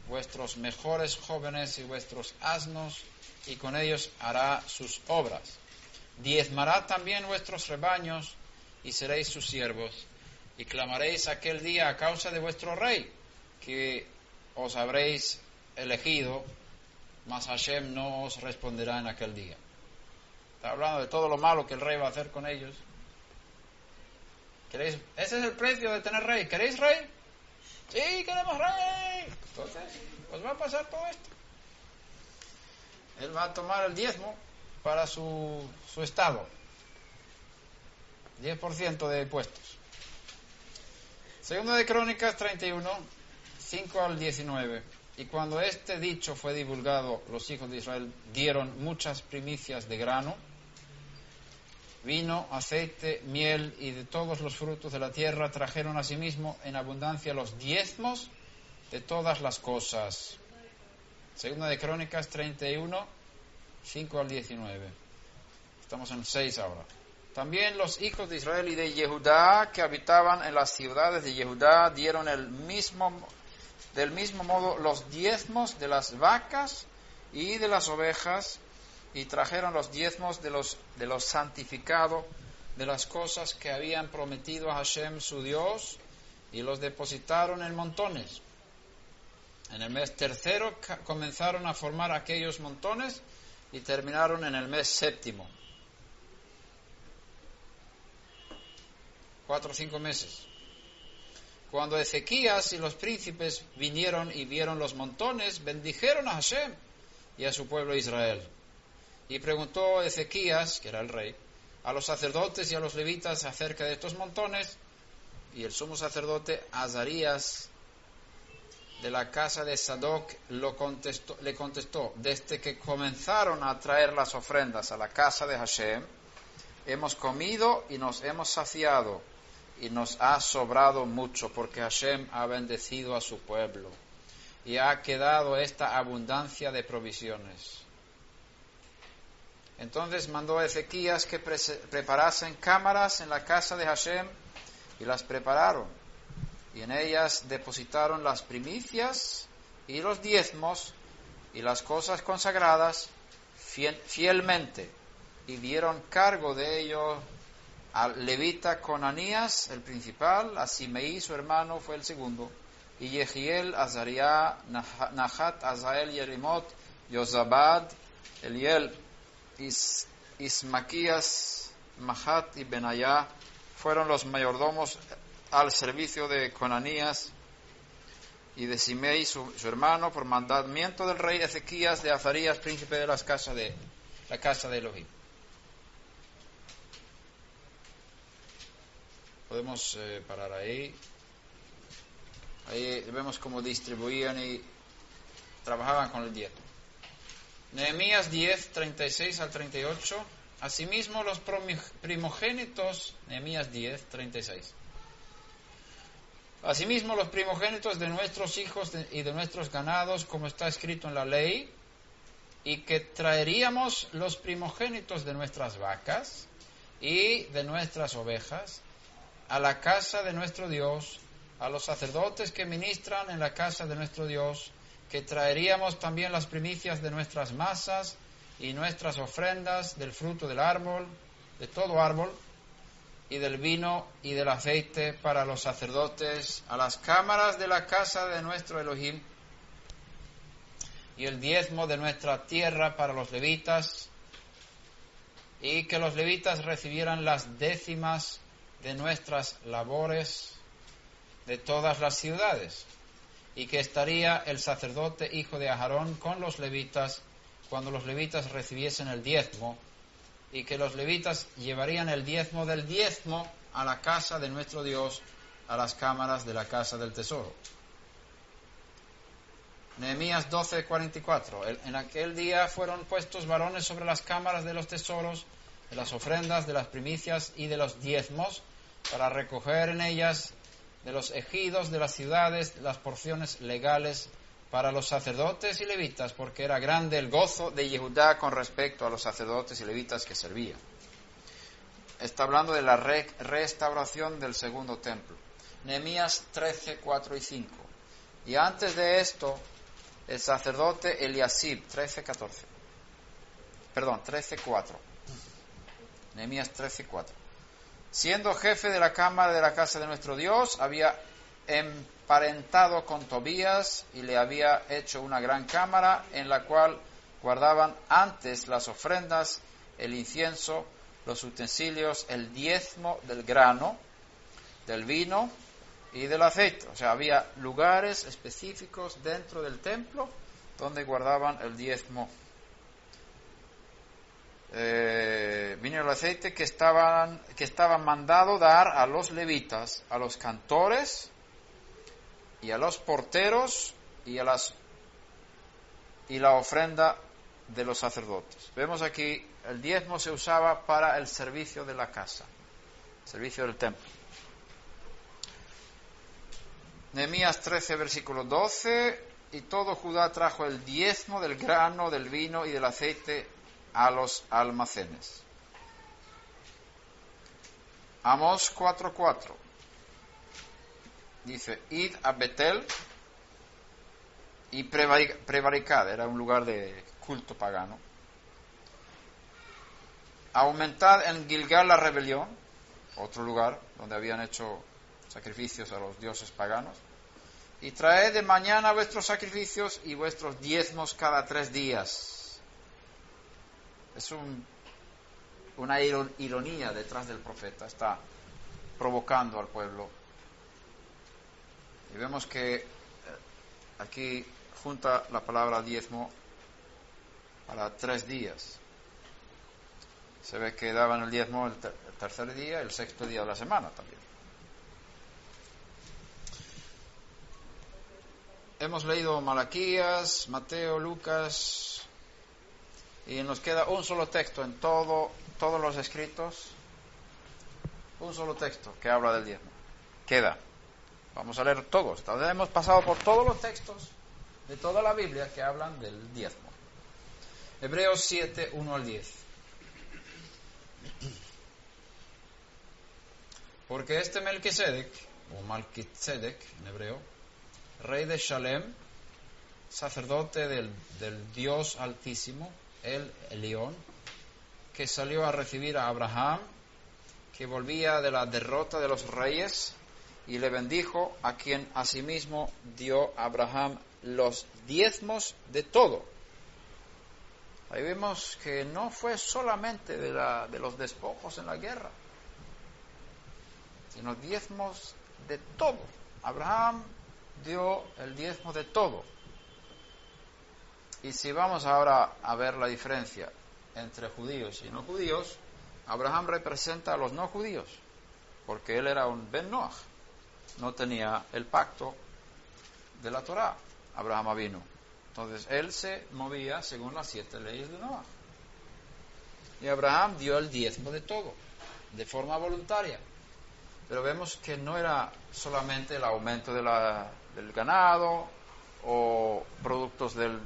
vuestros mejores jóvenes y vuestros asnos, y con ellos hará sus obras. Diezmará también vuestros rebaños, y seréis sus siervos, y clamaréis aquel día a causa de vuestro rey, que os habréis elegido, mas Hashem no os responderá en aquel día. Está hablando de todo lo malo que el rey va a hacer con ellos. ¿Queréis? Ese es el precio de tener rey. ¿Queréis rey? Sí, queremos rey. Entonces, os va a pasar todo esto. Él va a tomar el diezmo para su estado. 10% de impuestos. Segundo de Crónicas 31, 5 al 19. Y cuando este dicho fue divulgado, los hijos de Israel dieron muchas primicias de grano, vino, aceite, miel y de todos los frutos de la tierra. Trajeron asimismo en abundancia los diezmos de todas las cosas. Segunda de Crónicas 31, 5 al 19. Estamos en 6 ahora. También los hijos de Israel y de Yehudá que habitaban en las ciudades de Yehudá dieron del mismo modo los diezmos de las vacas y de las ovejas, y trajeron los diezmos de los santificados, de las cosas que habían prometido a Hashem su Dios, y los depositaron en montones. En el mes tercero comenzaron a formar aquellos montones y terminaron en el mes séptimo. 4 o 5 meses. Cuando Ezequías y los príncipes vinieron y vieron los montones, bendijeron a Hashem y a su pueblo Israel. Y preguntó Ezequías, que era el rey, a los sacerdotes y a los levitas acerca de estos montones, y el sumo sacerdote Azarías de la casa de Sadoc le contestó: desde que comenzaron a traer las ofrendas a la casa de Hashem, hemos comido y nos hemos saciado, y nos ha sobrado mucho, porque Hashem ha bendecido a su pueblo, y ha quedado esta abundancia de provisiones. Entonces mandó a Ezequías que preparasen cámaras en la casa de Hashem, y las prepararon, y en ellas depositaron las primicias y los diezmos y las cosas consagradas fielmente, y dieron cargo de ello al levita Conanías, el principal, a Simeí, su hermano, fue el segundo, y Yehiel, Azariah, Nahat, Azael, Yerimot, Yozabad, Eliel, Ismaquías, Mahat y Benayá fueron los mayordomos al servicio de Conanías y de Simei, su hermano, por mandamiento del rey Ezequías, de Azarías, príncipe de la casa de Elohim. Podemos parar ahí. Ahí vemos cómo distribuían y trabajaban con el diezmo. Nehemías 10, 36 al 38. Asimismo los primogénitos, Nehemías 10, 36. Asimismo los primogénitos de nuestros hijos y de nuestros ganados, como está escrito en la ley, y que traeríamos los primogénitos de nuestras vacas y de nuestras ovejas a la casa de nuestro Dios, a los sacerdotes que ministran en la casa de nuestro Dios, que traeríamos también las primicias de nuestras masas y nuestras ofrendas del fruto del árbol, de todo árbol, y del vino y del aceite para los sacerdotes, a las cámaras de la casa de nuestro Elohim, y el diezmo de nuestra tierra para los levitas, y que los levitas recibieran las décimas de nuestras labores, de todas las ciudades, y que estaría el sacerdote hijo de Aarón con los levitas cuando los levitas recibiesen el diezmo, y que los levitas llevarían el diezmo del diezmo a la casa de nuestro Dios, a las cámaras de la casa del tesoro. Nehemías 12:44. En aquel día fueron puestos varones sobre las cámaras de los tesoros, de las ofrendas, de las primicias y de los diezmos, para recoger en ellas de los ejidos de las ciudades las porciones legales para los sacerdotes y levitas, porque era grande el gozo de Yehudá con respecto a los sacerdotes y levitas que servían. Está hablando de la restauración del segundo templo. Nehemías 13:4 y 5. Y antes de esto, el sacerdote Eliasib, 13:4. Nehemías 13:4. Siendo jefe de la cámara de la casa de nuestro Dios, había emparentado con Tobías y le había hecho una gran cámara en la cual guardaban antes las ofrendas, el incienso, los utensilios, el diezmo del grano, del vino y del aceite. O sea, había lugares específicos dentro del templo donde guardaban el diezmo, vino y el aceite que estaban mandado dar a los levitas, a los cantores y a los porteros y la ofrenda de los sacerdotes. Vemos aquí, el diezmo se usaba para el servicio de la casa, el servicio del templo. Nehemías 13, versículo 12, y todo Judá trajo el diezmo del grano, del vino y del aceite a los almacenes. Amós 4:4 dice: id a Betel y prevaricad, era un lugar de culto pagano. Aumentad en Gilgal la rebelión, otro lugar donde habían hecho sacrificios a los dioses paganos, y traed de mañana vuestros sacrificios y vuestros diezmos cada 3 días. Es una ironía detrás del profeta, está provocando al pueblo. Y vemos que aquí junta la palabra diezmo para 3 días. Se ve que daban el diezmo el tercer día, el sexto día de la semana también. Hemos leído Malaquías, Mateo, Lucas, y nos queda un solo texto en todos los escritos, un solo texto que habla del diezmo. Queda. Vamos a leer todos. Todavía hemos pasado por todos los textos de toda la Biblia que hablan del diezmo. Hebreos 7, 1 al 10. Porque este Melquisedec, o Malquisedec en hebreo, rey de Shalem, sacerdote del Dios Altísimo, el Elión, que salió a recibir a Abraham, que volvía de la derrota de los reyes, y le bendijo, a quien asimismo dio a Abraham los diezmos de todo. Ahí vemos que no fue solamente de los despojos en la guerra, sino diezmos de todo. Abraham dio el diezmo de todo. Y si vamos ahora a ver la diferencia entre judíos y no judíos, Abraham representa a los no judíos, porque él era un Ben Noach, no tenía el pacto de la Torá, Abraham vino. Entonces él se movía según las 7 leyes de Noach. Y Abraham dio el diezmo de todo, de forma voluntaria. Pero vemos que no era solamente el aumento del ganado o productos del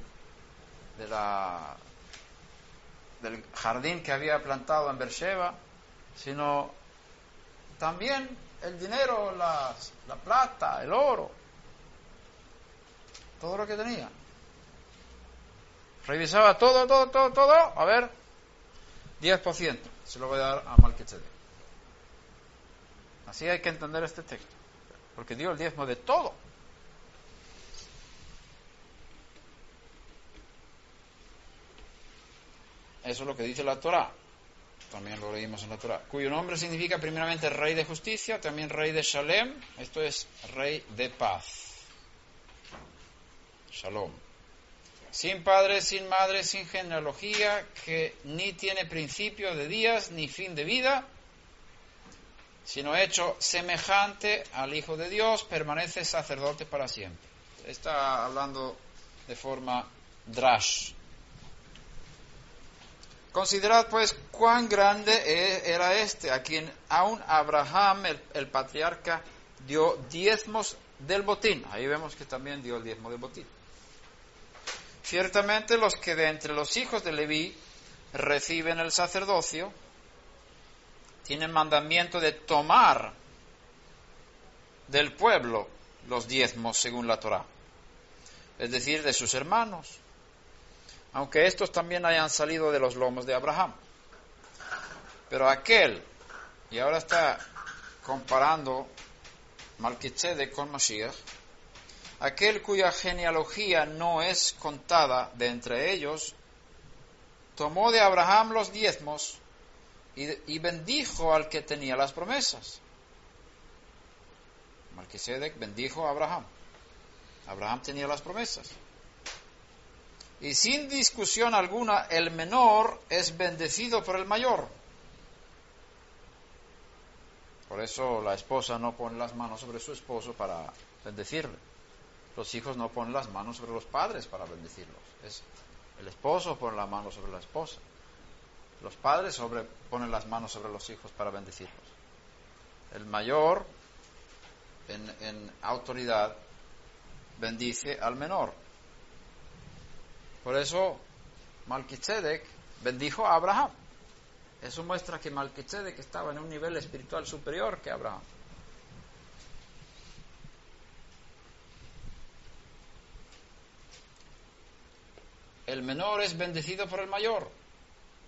jardín que había plantado en Beersheba, sino también el dinero, la plata, el oro, todo lo que tenía. Revisaba todo, a ver, 10% se lo voy a dar a Malquisedec. Así hay que entender este texto, porque dio el diezmo de todo. Eso es lo que dice la Torá. también lo leímos en la Torah, cuyo nombre significa primeramente rey de justicia, también rey de Shalem, esto es rey de paz. Shalom. Sin padre, sin madre, sin genealogía, que ni tiene principio de días ni fin de vida, sino hecho semejante al Hijo de Dios, permanece sacerdote para siempre. Está hablando de forma drash. Considerad pues cuán grande era este, a quien aún Abraham, el patriarca, dio diezmos del botín. Ahí vemos que también dio el diezmo del botín. Ciertamente los que de entre los hijos de Leví reciben el sacerdocio tienen mandamiento de tomar del pueblo los diezmos según la Torá, es decir, de sus hermanos, aunque estos también hayan salido de los lomos de Abraham. Pero aquel, y ahora está comparando Malquisedec con Mashiach, aquel cuya genealogía no es contada de entre ellos, tomó de Abraham los diezmos y bendijo al que tenía las promesas. Malquisedec bendijo a Abraham. Abraham tenía las promesas. Y sin discusión alguna, el menor es bendecido por el mayor. Por eso la esposa no pone las manos sobre su esposo para bendecirle. Los hijos no ponen las manos sobre los padres para bendecirlos. Es el esposo pone la mano sobre la esposa. Los padres ponen las manos sobre los hijos para bendecirlos. El mayor, en autoridad, bendice al menor. Por eso Malquisedec bendijo a Abraham. Eso muestra que Malquisedec estaba en un nivel espiritual superior que Abraham. El menor es bendecido por el mayor.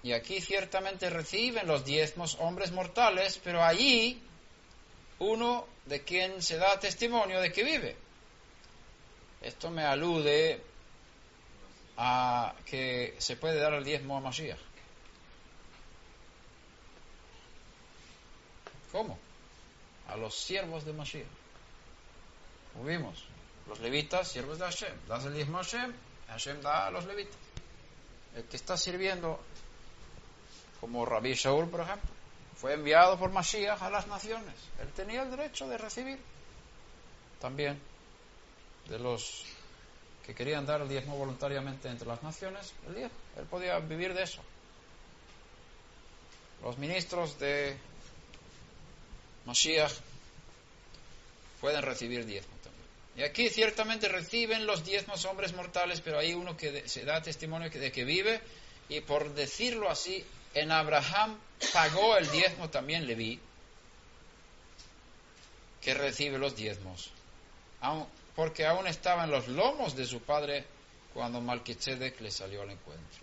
Y aquí ciertamente reciben los diezmos hombres mortales, pero allí uno de quien se da testimonio de que vive. Esto me alude a que se puede dar el diezmo a Mashiach. ¿Cómo? A los siervos de Mashiach. Como vimos, los levitas, siervos de Hashem. Das el diezmo a Hashem, Hashem da a los levitas. El que está sirviendo, como Rabbi Shaul, por ejemplo, fue enviado por Mashiach a las naciones. Él tenía el derecho de recibir también de los que querían dar el diezmo voluntariamente entre las naciones, el diezmo. Él podía vivir de eso. Los ministros de Mashiach pueden recibir diezmo también. Y aquí ciertamente reciben los diezmos hombres mortales, pero hay uno que se da testimonio de que vive, y por decirlo así, en Abraham pagó el diezmo también Leví, que recibe los diezmos, porque aún estaba en los lomos de su padre cuando Malquisedec le salió al encuentro.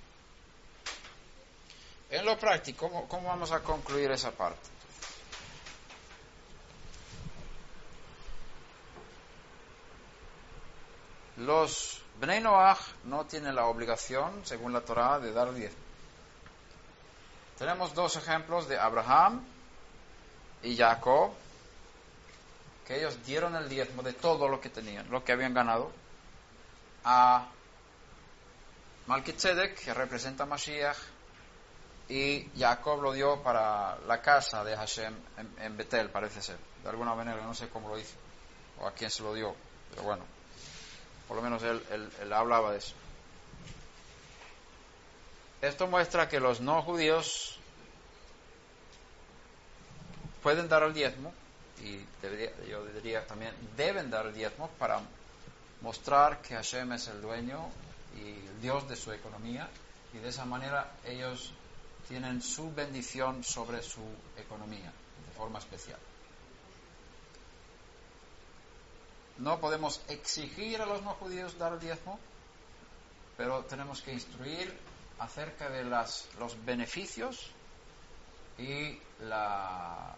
En lo práctico, ¿cómo vamos a concluir esa parte? Los Bnei Noach no tienen la obligación, según la Torá, de dar diezmo. Tenemos dos ejemplos de Abraham y Jacob, que ellos dieron el diezmo de todo lo que tenían, lo que habían ganado, a Malquisedec, que representa a Mashiach, y Jacob lo dio para la casa de Hashem en Betel, parece ser, de alguna manera, no sé cómo lo hizo, o a quién se lo dio, pero bueno, por lo menos él hablaba de eso. Esto muestra que los no judíos pueden dar el diezmo, y yo diría también deben dar el diezmo para mostrar que Hashem es el dueño y el Dios de su economía, y de esa manera ellos tienen su bendición sobre su economía de forma especial. No podemos exigir a los no judíos dar el diezmo, pero tenemos que instruir acerca de los beneficios y las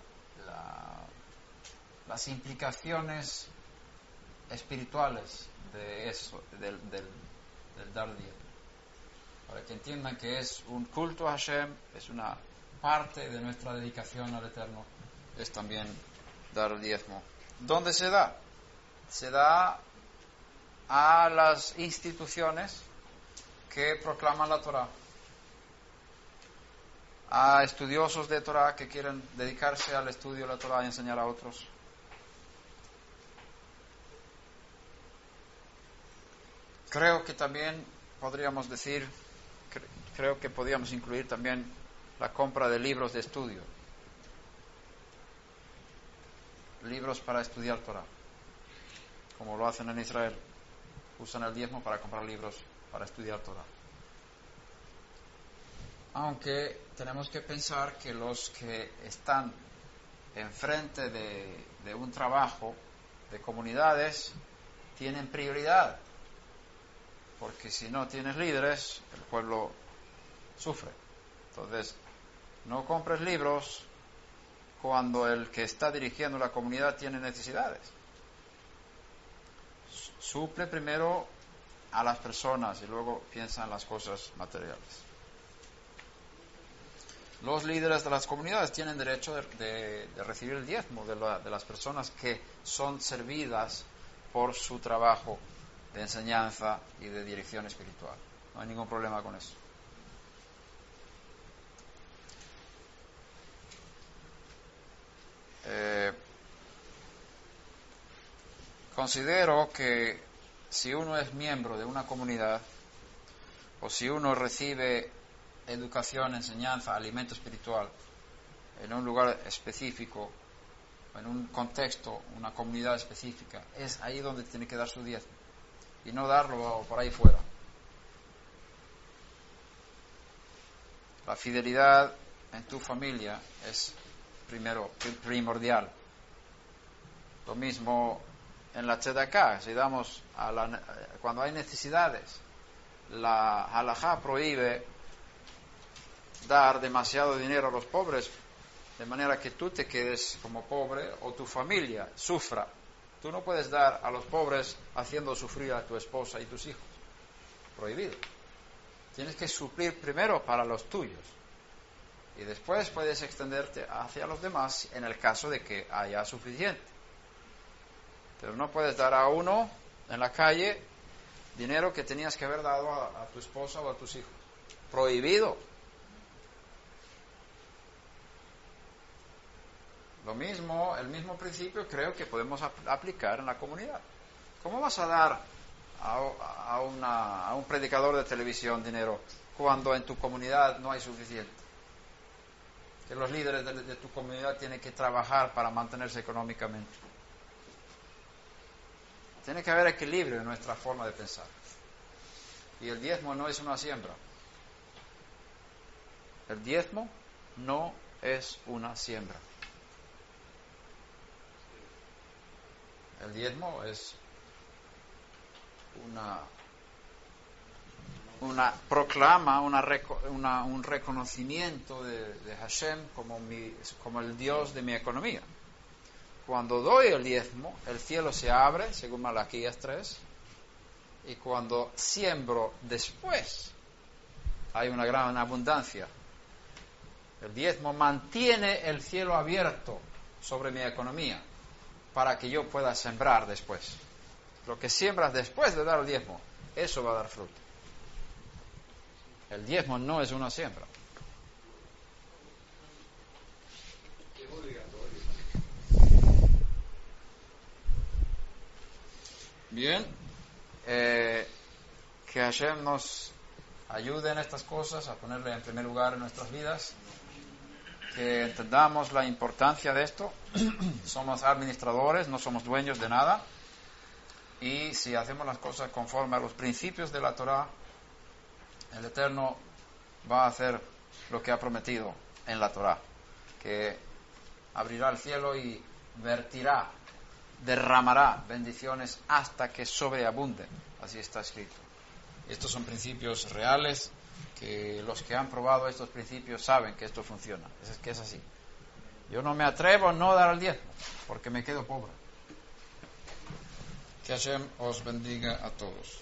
implicaciones espirituales de eso, del dar diezmo, para que entiendan que es un culto a Hashem, es una parte de nuestra dedicación al Eterno es también dar el diezmo. ¿Dónde se da? Se da a las instituciones que proclaman la Torá, a estudiosos de Torá que quieren dedicarse al estudio de la Torá y enseñar a otros. Creo que también podríamos decir, creo que podríamos incluir también la compra de libros de estudio, libros para estudiar Torá, como lo hacen en Israel, usan el diezmo para comprar libros para estudiar Torá. Aunque tenemos que pensar que los que están enfrente de un trabajo de comunidades tienen prioridad, porque si no tienes líderes, el pueblo sufre. Entonces, no compres libros cuando el que está dirigiendo la comunidad tiene necesidades. Suple primero a las personas y luego piensa en las cosas materiales. Los líderes de las comunidades tienen derecho de recibir el diezmo de las personas que son servidas por su trabajo de enseñanza y de dirección espiritual. No hay ningún problema con eso. Considero que si uno es miembro de una comunidad o si uno recibe educación, enseñanza, alimento espiritual en un lugar específico, en un contexto, una comunidad específica, es ahí donde tiene que dar su diezmo y no darlo por ahí fuera. La fidelidad en tu familia es primordial. Lo mismo en la tzedakah, si damos cuando hay necesidades, la halajá prohíbe dar demasiado dinero a los pobres, de manera que tú te quedes como pobre o tu familia sufra. Tú no puedes dar a los pobres haciendo sufrir a tu esposa y tus hijos. Prohibido. Tienes que suplir primero para los tuyos y después puedes extenderte hacia los demás en el caso de que haya suficiente. Pero no puedes dar a uno en la calle dinero que tenías que haber dado a tu esposa o a tus hijos. Prohibido. Lo mismo, el mismo principio creo que podemos aplicar en la comunidad. ¿Cómo vas a dar a un predicador de televisión dinero cuando en tu comunidad no hay suficiente? Que los líderes de tu comunidad tienen que trabajar para mantenerse económicamente. Tiene que haber equilibrio en nuestra forma de pensar. Y el diezmo no es una siembra. El diezmo no es una siembra. El diezmo es una proclama, un reconocimiento de Hashem como el Dios de mi economía. Cuando doy el diezmo, el cielo se abre, según Malaquías 3, y cuando siembro después, hay una gran abundancia. El diezmo mantiene el cielo abierto sobre mi economía para que yo pueda sembrar después. Lo que siembras después de dar el diezmo, eso va a dar fruto. El diezmo no es una siembra. Es obligatorio. Bien, que Hashem nos ayude en estas cosas, a ponerle en primer lugar en nuestras vidas, que entendamos la importancia de esto. Somos administradores, no somos dueños de nada, y si hacemos las cosas conforme a los principios de la Torá, el Eterno va a hacer lo que ha prometido en la Torá, que abrirá el cielo y derramará bendiciones hasta que sobreabunden. Así está escrito. Estos son principios reales, que los que han probado estos principios saben que esto funciona. Es que es así. Yo no me atrevo a no dar el diezmo, porque me quedo pobre. Que Hashem os bendiga a todos.